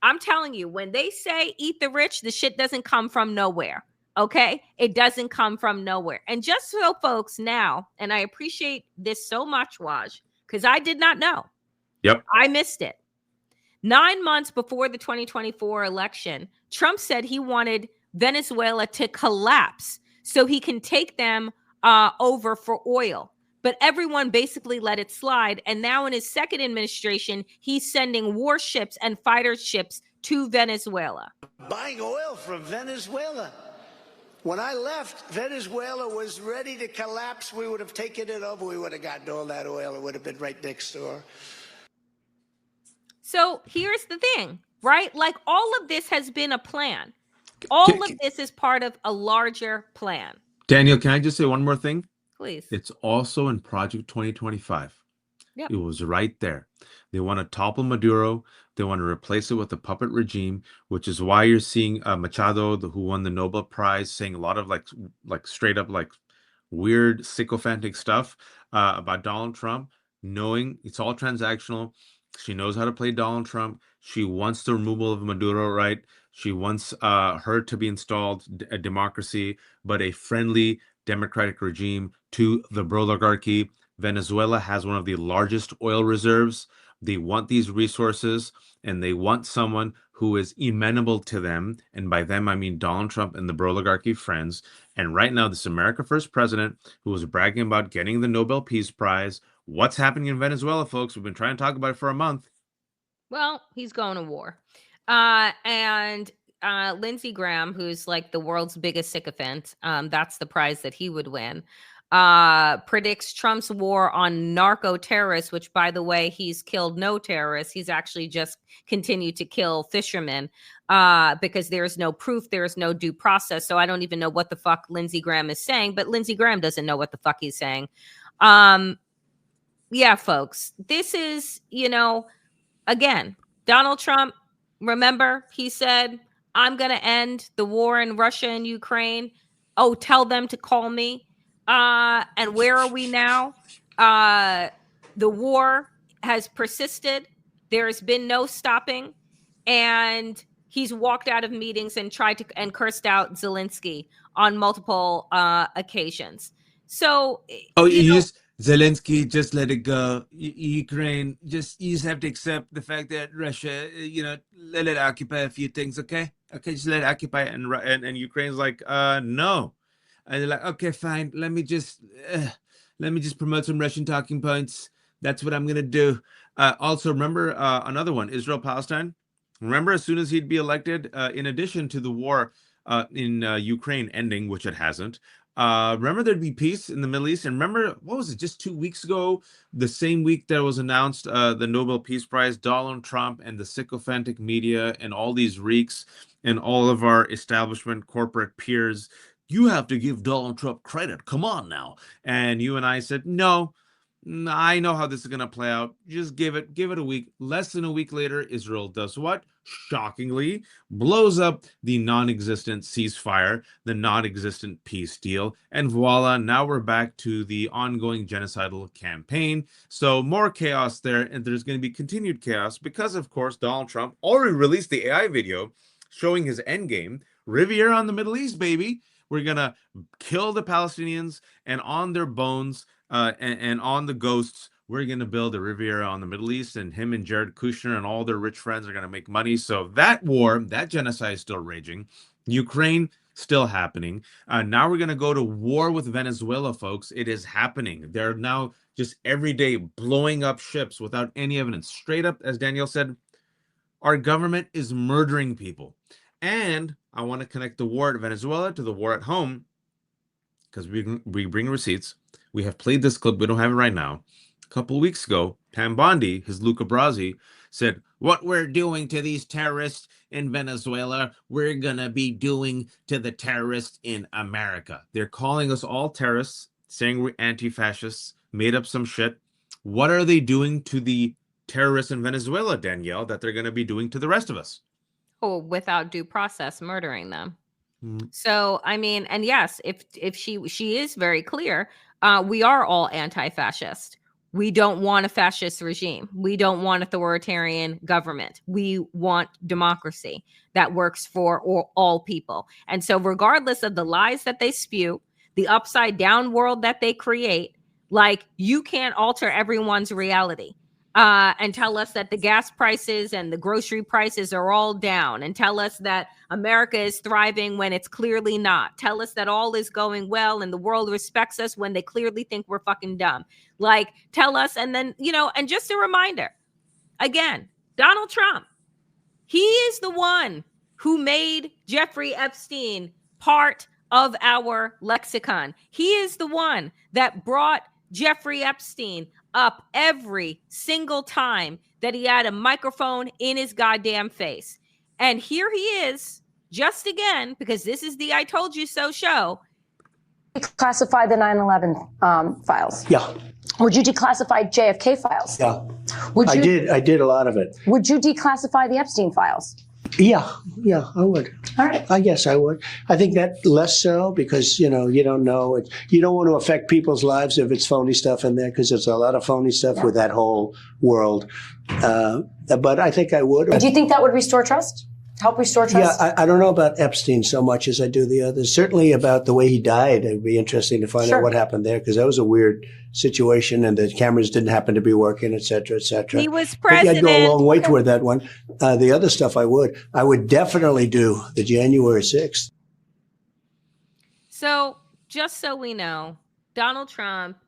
I'm telling you, when they say eat the rich, the shit doesn't come from nowhere. Okay? It doesn't come from nowhere. And just so folks now, and I appreciate this so much, Waj, because I did not know. Yep. I missed it. 9 months before the 2024 election, Trump said he wanted Venezuela to collapse so he can take them over for oil. But everyone basically let it slide. And now in his second administration, he's sending warships and fighter ships to Venezuela. Buying oil from Venezuela. When I left, Venezuela was ready to collapse. We would have taken it over. We would have gotten all that oil. It would have been right next door. So here's the thing, right? Like, all of this has been a plan. All of this is part of a larger plan. Daniel, can I just say one more thing? Please. It's also in Project 2025. Yep. It was right there. They want to topple Maduro. They want to replace it with a puppet regime, which is why you're seeing Machado, who won the Nobel Prize, saying a lot of like straight up like weird sycophantic stuff about Donald Trump, knowing it's all transactional. She knows how to play Donald Trump. She wants the removal of Maduro, right? She wants her to be installed, a democracy, but a friendly democratic regime to the oligarchy. Venezuela has one of the largest oil reserves. They want these resources, and they want someone who is amenable to them. And by them, I mean Donald Trump and the oligarchy friends. And right now, this America First president, who was bragging about getting the Nobel Peace Prize, what's happening in Venezuela, folks? We've been trying to talk about it for a month. Well, he's going to war. And Lindsey Graham, who's like the world's biggest sycophant, that's the prize that he would win, predicts Trump's war on narco terrorists, which, by the way, he's killed no terrorists. He's actually just continued to kill fishermen because there is no proof. There is no due process. So I don't even know what the fuck Lindsey Graham is saying, but Lindsey Graham doesn't know what the fuck he's saying. Yeah, folks, this is, again, Donald Trump, remember, he said, I'm going to end the war in Russia and Ukraine. Oh, tell them to call me. And where are we now? The war has persisted. There's been no stopping. And he's walked out of meetings and and cursed out Zelensky on multiple occasions. So, Zelensky, just let it go. Ukraine, you just have to accept the fact that Russia, let it occupy a few things, okay? Okay, just let it occupy it. And Ukraine's like, no. And they're like, okay, fine. Let me just promote some Russian talking points. That's what I'm gonna do. Also, remember another one, Israel-Palestine. Remember, as soon as he'd be elected, in addition to the war in Ukraine ending, which it hasn't. Remember there'd be peace in the Middle East. And remember, what was it, just 2 weeks ago, the same week that was announced the Nobel Peace Prize, Donald Trump and the sycophantic media and all these reeks and all of our establishment corporate peers, you have to give Donald Trump credit. Come on now. And you and I said, no, I know how this is going to play out. Just give it a week. Less than a week later, Israel does what? shockingly, blows up the non-existent ceasefire, the non-existent peace deal, and voila, now we're back to the ongoing genocidal campaign. So more chaos there, and there's going to be continued chaos because, of course, Donald Trump already released the AI video showing his endgame, Riviera on the Middle East, baby. We're going to kill the Palestinians, and on their bones and on the ghosts, we're going to build a Riviera on the Middle East, and him and Jared Kushner and all their rich friends are going to make money. So that war, that genocide is still raging. Ukraine still happening. Now we're going to go to war with Venezuela, folks. It is happening. They're now just every day blowing up ships without any evidence. Straight up, as Danielle said, our government is murdering people. And I want to connect the war at Venezuela to the war at home, because we bring receipts. We have played this clip. We don't have it right now. A couple of weeks ago, Pam Bondi, his Luca Brasi, said, what we're doing to these terrorists in Venezuela, we're going to be doing to the terrorists in America. They're calling us all terrorists, saying we're anti-fascists, made up some shit. What are they doing to the terrorists in Venezuela, Danielle, that they're going to be doing to the rest of us? Oh, without due process, murdering them. So, I mean, and yes, if she is very clear, we are all anti-fascist. We don't want a fascist regime. We don't want authoritarian government. We want democracy that works for all people. And so regardless of the lies that they spew, the upside down world that they create, like, you can't alter everyone's reality. And tell us that the gas prices and the grocery prices are all down, and tell us that America is thriving when it's clearly not. Tell us that all is going well and the world respects us when they clearly think we're fucking dumb. Like, tell us, and then, and just a reminder, again, Donald Trump, he is the one who made Jeffrey Epstein part of our lexicon. He is the one that brought Jeffrey Epstein up every single time that he had a microphone in his goddamn face. And here he is, just again, because this is the I told you so show. Declassify the 9/11 files. Yeah. Would you declassify JFK files? Yeah. I did a lot of it. Would you declassify the Epstein files? Yeah, I would. All right. I guess I would. I think that less so because, you don't know it. You don't want to affect people's lives if it's phony stuff in there, because there's a lot of phony stuff with that whole world. But I think I would. Do you think that would restore trust? Help restore trust? Yeah, I don't know about Epstein so much as I do the others. Certainly about the way he died. It'd be interesting to find out what happened there, because that was a weird situation and the cameras didn't happen to be working, et cetera, et cetera. He was president. I'd go a long way toward that one. The other stuff I would definitely do the January 6th. So just so we know, Donald Trump,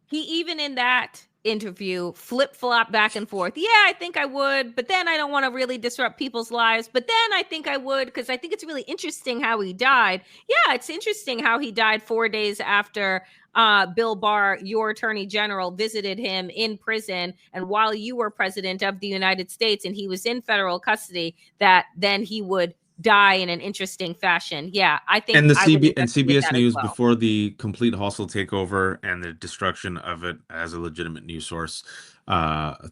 he even in that interview flip-flop back and forth. Yeah, I think I would, but then I don't want to really disrupt people's lives. But then I think I would, because I think it's really interesting how he died. Yeah, it's interesting how he died 4 days after Bill Barr, your attorney general, visited him in prison, and while you were president of the United States and he was in federal custody, that then he would die in an interesting fashion. Yeah, I think. And CBS News, before the complete hostile takeover and the destruction of it as a legitimate news source,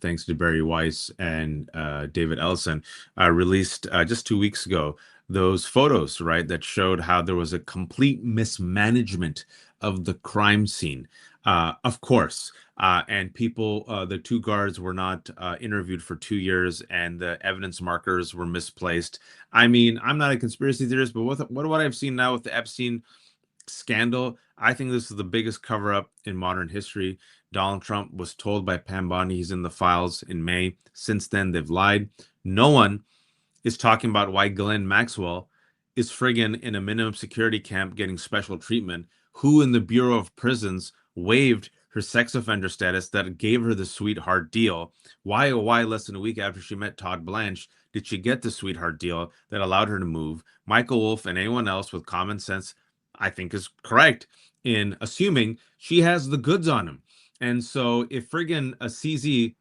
thanks to Barry Weiss and David Ellison, released just 2 weeks ago those photos, right, that showed how there was a complete mismanagement of the crime scene. Of course. And people, the two guards were not interviewed for 2 years, and the evidence markers were misplaced. I mean, I'm not a conspiracy theorist, but what I've seen now with the Epstein scandal, I think this is the biggest cover-up in modern history. Donald Trump was told by Pam Bondi he's in the files in May. Since then, they've lied. No one is talking about why Ghislaine Maxwell is friggin' in a minimum security camp getting special treatment. Who in the Bureau of Prisons waived her sex offender status that gave her the sweetheart deal? Why less than a week after she met Todd Blanche did she get the sweetheart deal that allowed her to move? Michael Wolff and anyone else with common sense, I think, is correct in assuming she has the goods on him. And so if friggin' a CZ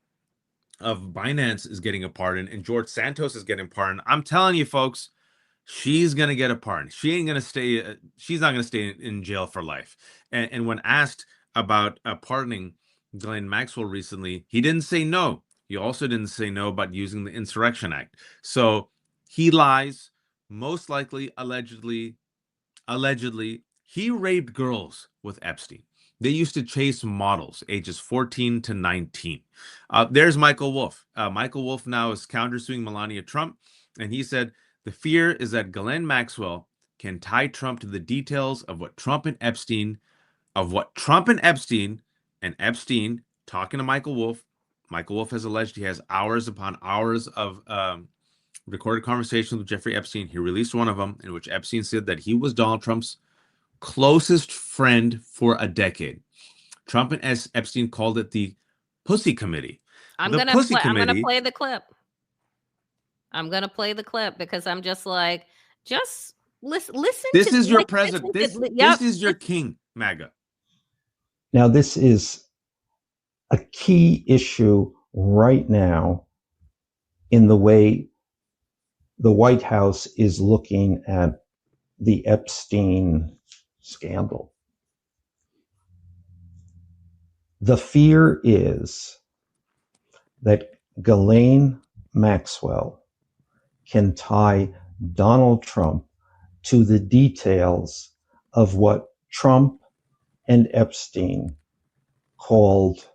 of Binance is getting a pardon and George Santos is getting pardoned, I'm telling you, folks, she's going to get a pardon. She's not going to stay in jail for life. And when asked about pardoning Ghislaine Maxwell recently, he didn't say no. He also didn't say no about using the Insurrection Act. So he lies, most likely, allegedly, he raped girls with Epstein. They used to chase models ages 14 to 19. There's Michael Wolff. Michael Wolff now is countersuing Melania Trump, and he said the fear is that Ghislaine Maxwell can tie Trump to the details of what Trump and Epstein, and Epstein talking to Michael Wolff. Michael Wolff has alleged he has hours upon hours of recorded conversations with Jeffrey Epstein. He released one of them in which Epstein said that he was Donald Trump's closest friend for a decade. Trump and Epstein called it the Pussy Committee. I'm gonna play the clip. I'm gonna play the clip because I'm just like, just listen. This is your president. This is your king, MAGA. Now, this is a key issue right now in the way the White House is looking at the Epstein scandal. The fear is that Ghislaine Maxwell can tie Donald Trump to the details of what Trump and Epstein called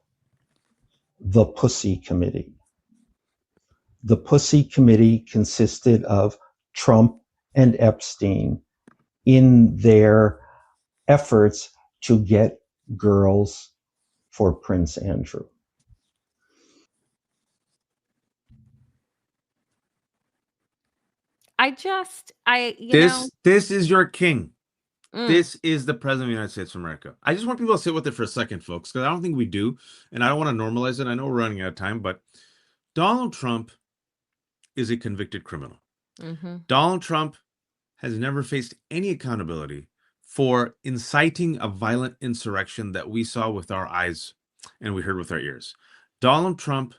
the Pussy Committee. The Pussy Committee consisted of Trump and Epstein in their efforts to get girls for Prince Andrew. This is your king. This is the president of the United States of America. I just want people to sit with it for a second, folks, because I don't think we do, and I don't want to normalize it. I know we're running out of time, but Donald Trump is a convicted criminal. Donald Trump has never faced any accountability for inciting a violent insurrection that we saw with our eyes and we heard with our ears. Donald Trump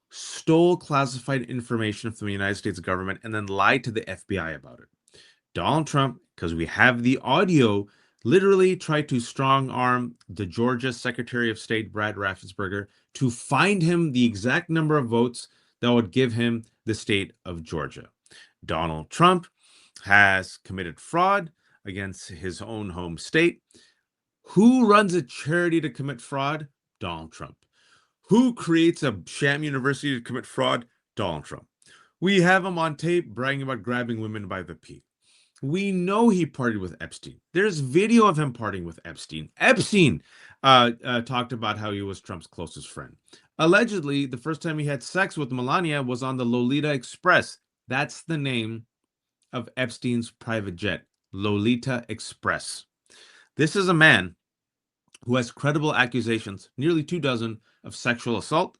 stole classified information from the United States government and then lied to the FBI about it. Donald Trump, because we have the audio, literally tried to strong arm the Georgia Secretary of State, Brad Raffensperger, to find him the exact number of votes that would give him the state of Georgia. Donald Trump has committed fraud against his own home state. Who runs a charity to commit fraud? Donald Trump. Who creates a sham university to commit fraud? Donald Trump. We have him on tape bragging about grabbing women by the pee. We know he partied with Epstein. There's video of him partying with Epstein. Epstein talked about how he was Trump's closest friend. Allegedly, the first time he had sex with Melania was on the Lolita Express. That's the name of Epstein's private jet, Lolita Express. This is a man who has credible accusations, nearly 24, of sexual assault.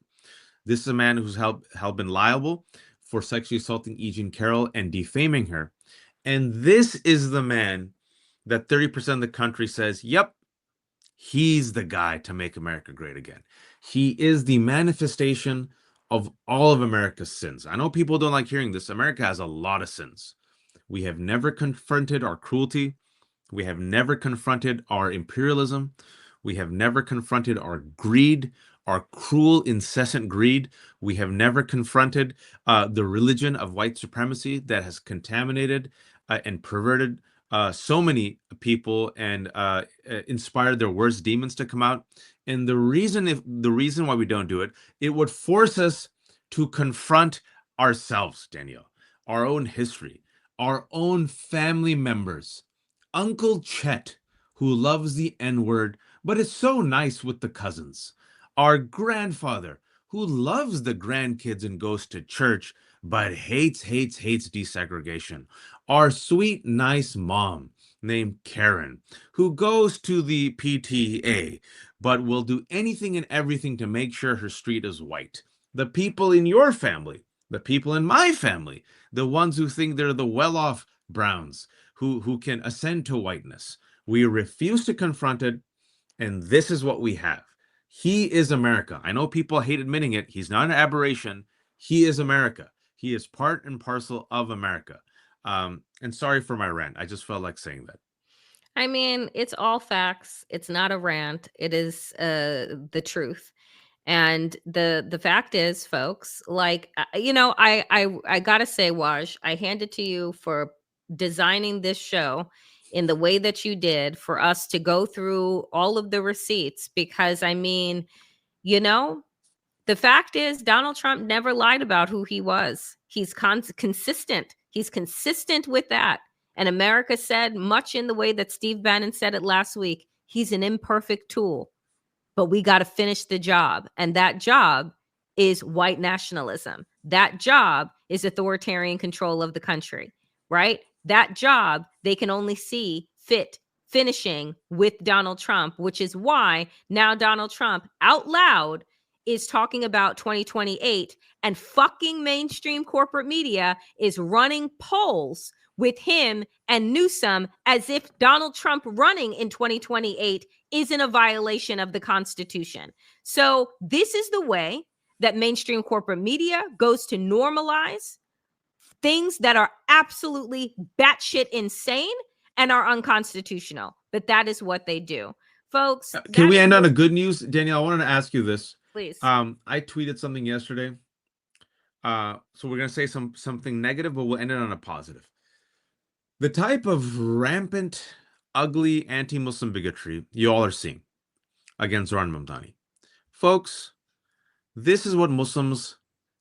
This is a man who's been liable for sexually assaulting E. Jean Carroll and defaming her. And this is the man that 30% of the country says, yep, he's the guy to make America great again. He is the manifestation of all of America's sins. I know people don't like hearing this. America has a lot of sins. We have never confronted our cruelty. We have never confronted our imperialism. We have never confronted our greed, our cruel, incessant greed. We have never confronted the religion of white supremacy that has contaminated and perverted so many people and inspired their worst demons to come out. And the reason why we don't do it, it would force us to confront ourselves, Danielle, our own history, our own family members. Uncle Chet, who loves the N-word, but is so nice with the cousins. Our grandfather, who loves the grandkids and goes to church, but hates desegregation. Our sweet, nice mom named Karen, who goes to the PTA, but will do anything and everything to make sure her street is white. The people in your family, the people in my family, the ones who think they're the well-off Browns, who can ascend to whiteness. We refuse to confront it, and this is what we have. He is America. I know people hate admitting it. He's not an aberration. He is America. He is part and parcel of America. And sorry for my rant. I just felt like saying that. I mean, it's all facts. It's not a rant. It is the truth. And the fact is, folks, like, I gotta say, Waj, I hand it to you for designing this show in the way that you did, for us to go through all of the receipts, because I mean, you know, the fact is, Donald Trump never lied about who he was. He's consistent. He's consistent with that. And America said, much in the way that Steve Bannon said it last week, he's an imperfect tool, but we got to finish the job. And that job is white nationalism. That job is authoritarian control of the country, right? That job they can only see fit finishing with Donald Trump, which is why now Donald Trump out loud is talking about 2028, and fucking mainstream corporate media is running polls with him and Newsom as if Donald Trump running in 2028 isn't a violation of the Constitution. So this is the way that mainstream corporate media goes to normalize things that are absolutely batshit insane and are unconstitutional. But that is what they do. Folks, can we end on a good news? Danielle, I wanted to ask you this. Please. I tweeted something yesterday. So we're going to say something negative, but we'll end it on a positive. The type of rampant, ugly, anti-Muslim bigotry you all are seeing against Zoran Mamdani. Folks, this is what Muslims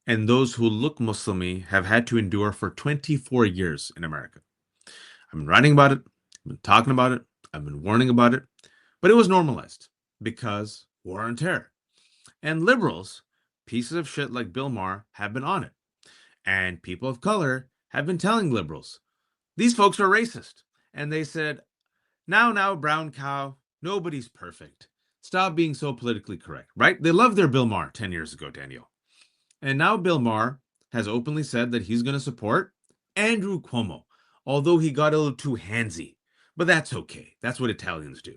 and those who look Muslimy have had to endure for 24 years in America. I've been writing about it, I've been talking about it, I've been warning about it, but it was normalized because war on terror. And liberals, pieces of shit like Bill Maher, have been on it. And people of color have been telling liberals, these folks are racist. And they said, now, brown cow, nobody's perfect. Stop being so politically correct, right? They loved their Bill Maher 10 years ago, Danielle. And now Bill Maher has openly said that he's going to support Andrew Cuomo, although he got a little too handsy. But that's okay. That's what Italians do.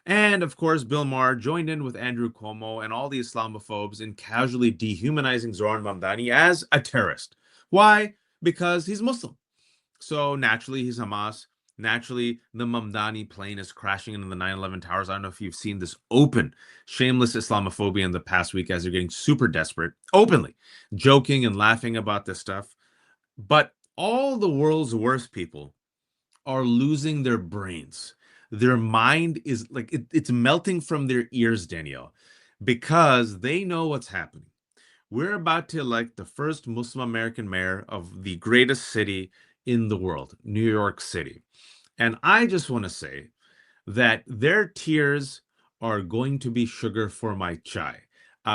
And of course, Bill Maher joined in with Andrew Cuomo and all the Islamophobes in casually dehumanizing Zoran Mamdani as a terrorist. Why? Because he's Muslim. So naturally, he's Hamas. Naturally, the Mamdani plane is crashing into the 9/11 towers. I don't know if you've seen this open, shameless Islamophobia in the past week as they're getting super desperate, openly joking and laughing about this stuff. But all the world's worst people are losing their brains. Their mind is like, it's melting from their ears, Danielle, because they know what's happening. We're about to elect the first Muslim American mayor of the greatest city in the world, New York City. And I just want to say that their tears are going to be sugar for my chai.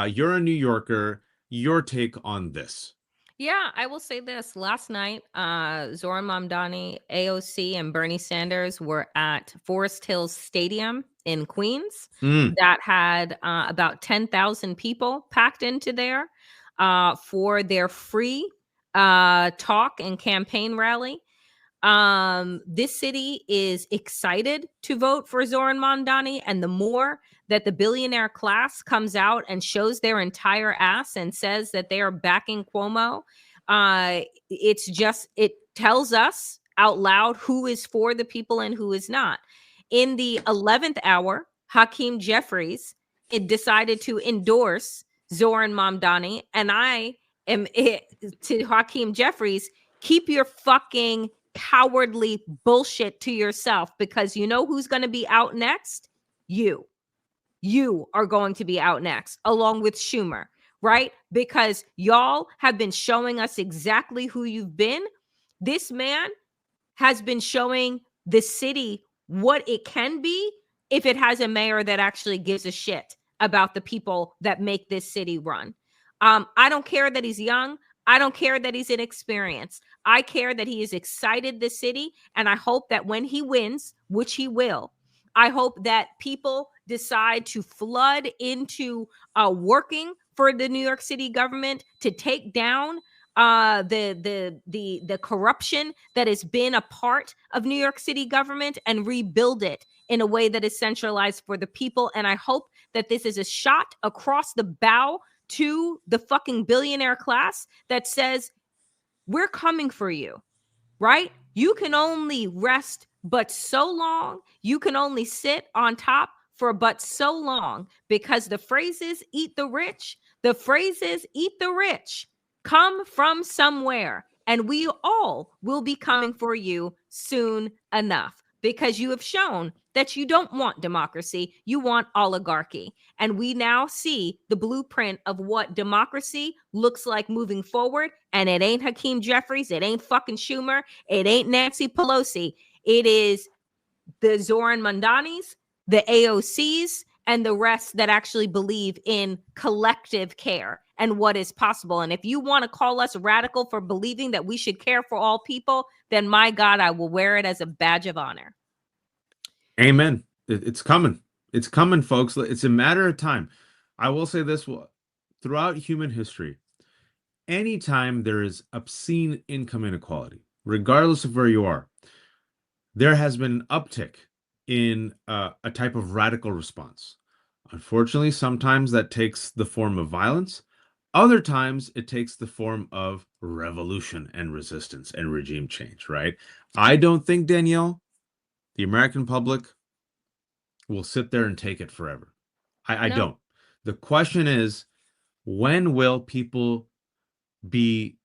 You're a New Yorker. Your take on this? Yeah, I will say this. Last night, Zoran Mamdani, AOC, and Bernie Sanders were at Forest Hills Stadium in Queens. That had about 10,000 people packed into there for their free talk and campaign rally. This city is excited to vote for Zoran Mamdani, and the more that the billionaire class comes out and shows their entire ass and says that they are backing Cuomo, it tells us out loud who is for the people and who is not. In the 11th hour, Hakeem Jeffries decided to endorse Zoran Mamdani, and I am to Hakeem Jeffries, keep your fucking cowardly bullshit to yourself, because you know who's going to be out next? You are going to be out next, along with Schumer, right? Because y'all have been showing us exactly who you've been. This man has been showing the city what it can be if it has a mayor that actually gives a shit about the people that make this city run. I don't care that he's young. I don't care that he's inexperienced. I care that he has excited the city. And I hope that when he wins, which he will, I hope that people decide to flood into working for the New York City government to take down the corruption that has been a part of New York City government and rebuild it in a way that is centralized for the people. And I hope that this is a shot across the bow to the fucking billionaire class that says, we're coming for you, right? You can only rest but so long. You can only sit on top for but so long, because the phrases "eat the rich," come from somewhere, and we all will be coming for you soon enough, because you have shown that you don't want democracy, you want oligarchy. And we now see the blueprint of what democracy looks like moving forward. And it ain't Hakeem Jeffries, it ain't fucking Schumer, it ain't Nancy Pelosi. It is the Zoran Mandanis, the AOCs, and the rest that actually believe in collective care and what is possible. And if you want to call us radical for believing that we should care for all people, then my God, I will wear it as a badge of honor. Amen. It's coming. It's coming, folks. It's a matter of time. I will say this: throughout human history, anytime there is obscene income inequality, regardless of where you are, there has been an uptick in a type of radical response. Unfortunately, sometimes that takes the form of violence. Other times it takes the form of revolution and resistance and regime change, right? I don't think, Danielle, the American public will sit there and take it forever. I don't. The question is, when will people be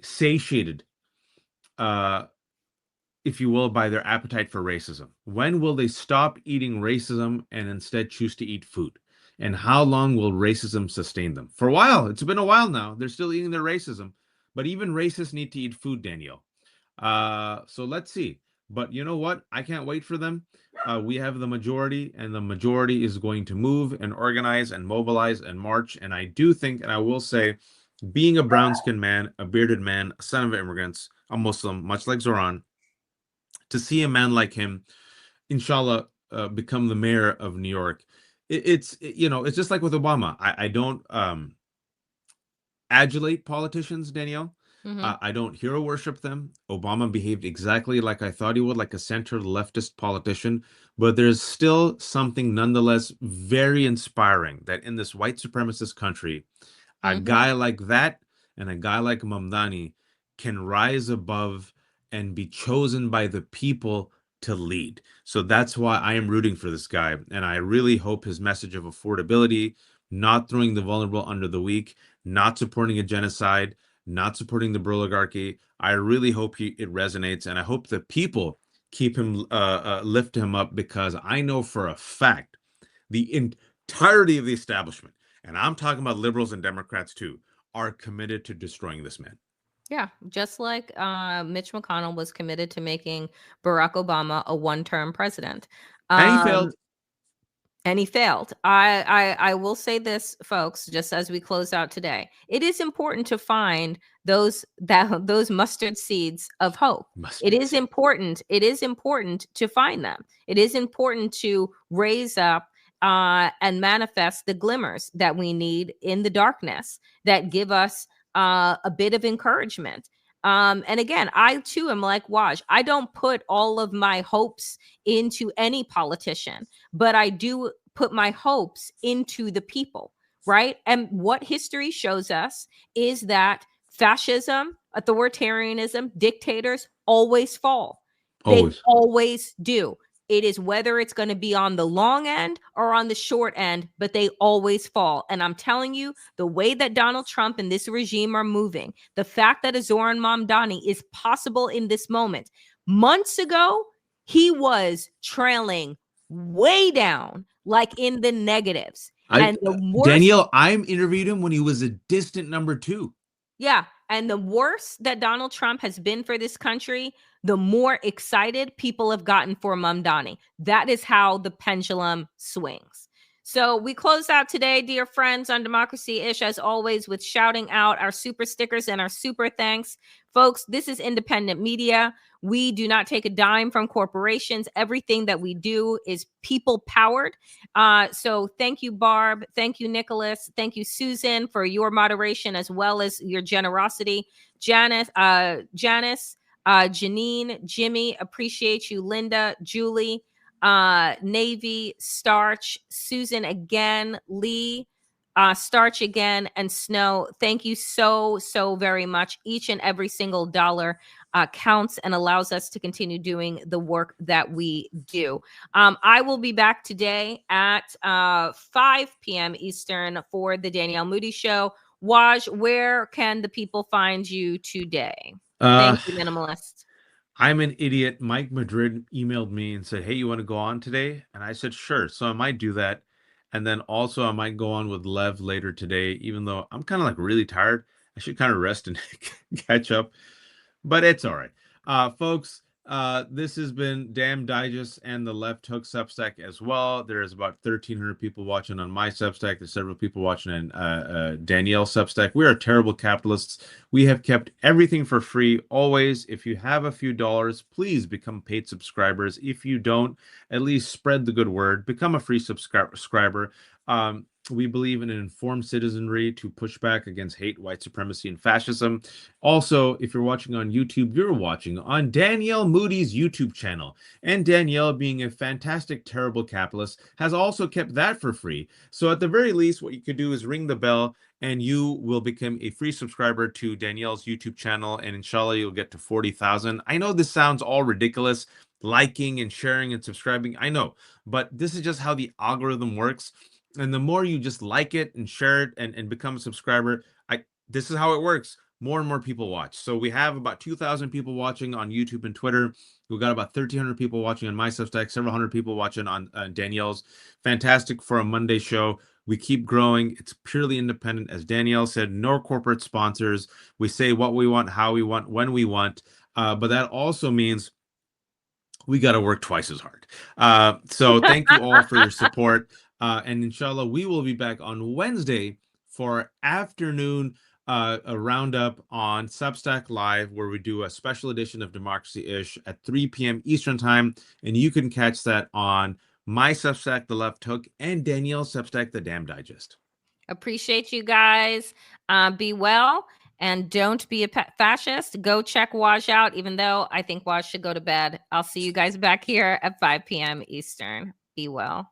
satiated, if you will, by their appetite for racism? When will they stop eating racism and instead choose to eat food? And how long will racism sustain them? For a while, it's been a while now. They're still eating their racism, but even racists need to eat food, Danielle. So let's see. But you know what? I can't wait for them. We have the majority, and the majority is going to move and organize and mobilize and march. And I do think, and I will say, being a brown-skinned man, a bearded man, a son of immigrants, a Muslim, much like Zoran, to see a man like him, inshallah, become the mayor of New York, it's just like with Obama. I don't adulate politicians, Danielle. I don't hero worship them. Obama behaved exactly like I thought he would, like a center leftist politician. But there's still something nonetheless very inspiring that in this white supremacist country, a guy like that and a guy like Mamdani can rise above and be chosen by the people to lead. So that's why I am rooting for this guy. And I really hope his message of affordability, not throwing the vulnerable under the weak, not supporting a genocide, not supporting the oligarchy. I really hope it resonates, and I hope the people keep him, lift him up, because I know for a fact the entirety of the establishment, and I'm talking about liberals and Democrats too, are committed to destroying this man. Yeah, just like Mitch McConnell was committed to making Barack Obama a one-term president. And he failed. And he failed. I will say this, folks, just as we close out today. It is important to find those mustard seeds of hope. It is important to find them. It is important to raise up and manifest the glimmers that we need in the darkness that give us a bit of encouragement. And again, I too am like Waj. I don't put all of my hopes into any politician, but I do put my hopes into the people, right? And what history shows us is that fascism, authoritarianism, dictators always fall. They always do. It is whether it's going to be on the long end or on the short end, but they always fall. And I'm telling you, the way that Donald Trump and this regime are moving, the fact that a Zoran Mamdani is possible in this moment. Months ago, he was trailing way down, like in the negatives. And the worst, Danielle, I interviewed him when he was a distant number 2. Yeah. And the worse that Donald Trump has been for this country, the more excited people have gotten for Mamdani. That is how the pendulum swings. So we close out today, dear friends, on Democracy Ish, as always, with shouting out our super stickers and our super thanks. Folks, this is independent media. We do not take a dime from corporations. Everything that we do is people powered. So thank you, Barb. Thank you, Nicholas. Thank you, Susan, for your moderation as well as your generosity. Janice, Janine, Jimmy, appreciate you. Linda, Julie, Navy, Starch, Susan again, Lee, Starch again, and Snow, thank you so very much. Each and every single dollar counts and allows us to continue doing the work that we do. I will be back today at 5 p.m. Eastern for the Danielle Moody Show. Waj, where can the people find you today? Thank you, Minimalist. I'm an idiot. Mike Madrid emailed me and said, hey, you want to go on today? And I said, sure. So I might do that. And then also I might go on with Lev later today, even though I'm kind of like really tired. I should kind of rest and catch up, but it's all right. Folks, this has been Damn Digest and the Left Hook Substack as well. There's about 1,300 people watching on my Substack. There's several people watching on Danielle's Substack. We are terrible capitalists. We have kept everything for free always. If you have a few dollars, please become paid subscribers. If you don't, at least spread the good word. Become a free subscriber. We believe in an informed citizenry to push back against hate, white supremacy, and fascism. Also, if you're watching on YouTube, you're watching on Danielle Moody's YouTube channel. And Danielle, being a fantastic, terrible capitalist, has also kept that for free. So at the very least, what you could do is ring the bell and you will become a free subscriber to Danielle's YouTube channel. And inshallah, you'll get to 40,000. I know this sounds all ridiculous, liking and sharing and subscribing. I know, but this is just how the algorithm works. And the more you just like it and share it and become a subscriber, this is how it works. More and more people watch. So we have about 2,000 people watching on YouTube and Twitter. We've got about 1,300 people watching on my Substack, several hundred people watching on Danielle's. Fantastic for a Monday show. We keep growing. It's purely independent. As Danielle said, no corporate sponsors. We say what we want, how we want, when we want. But that also means we got to work twice as hard. So thank you all for your support. And inshallah, we will be back on Wednesday for afternoon a roundup on Substack Live, where we do a special edition of Democracy-ish at 3 p.m. Eastern Time. And you can catch that on my Substack, The Left Hook, and Danielle's Substack, The Damn Digest. Appreciate you guys. Be well. And don't be a fascist. Go check Waj out, even though I think Waj should go to bed. I'll see you guys back here at 5 p.m. Eastern. Be well.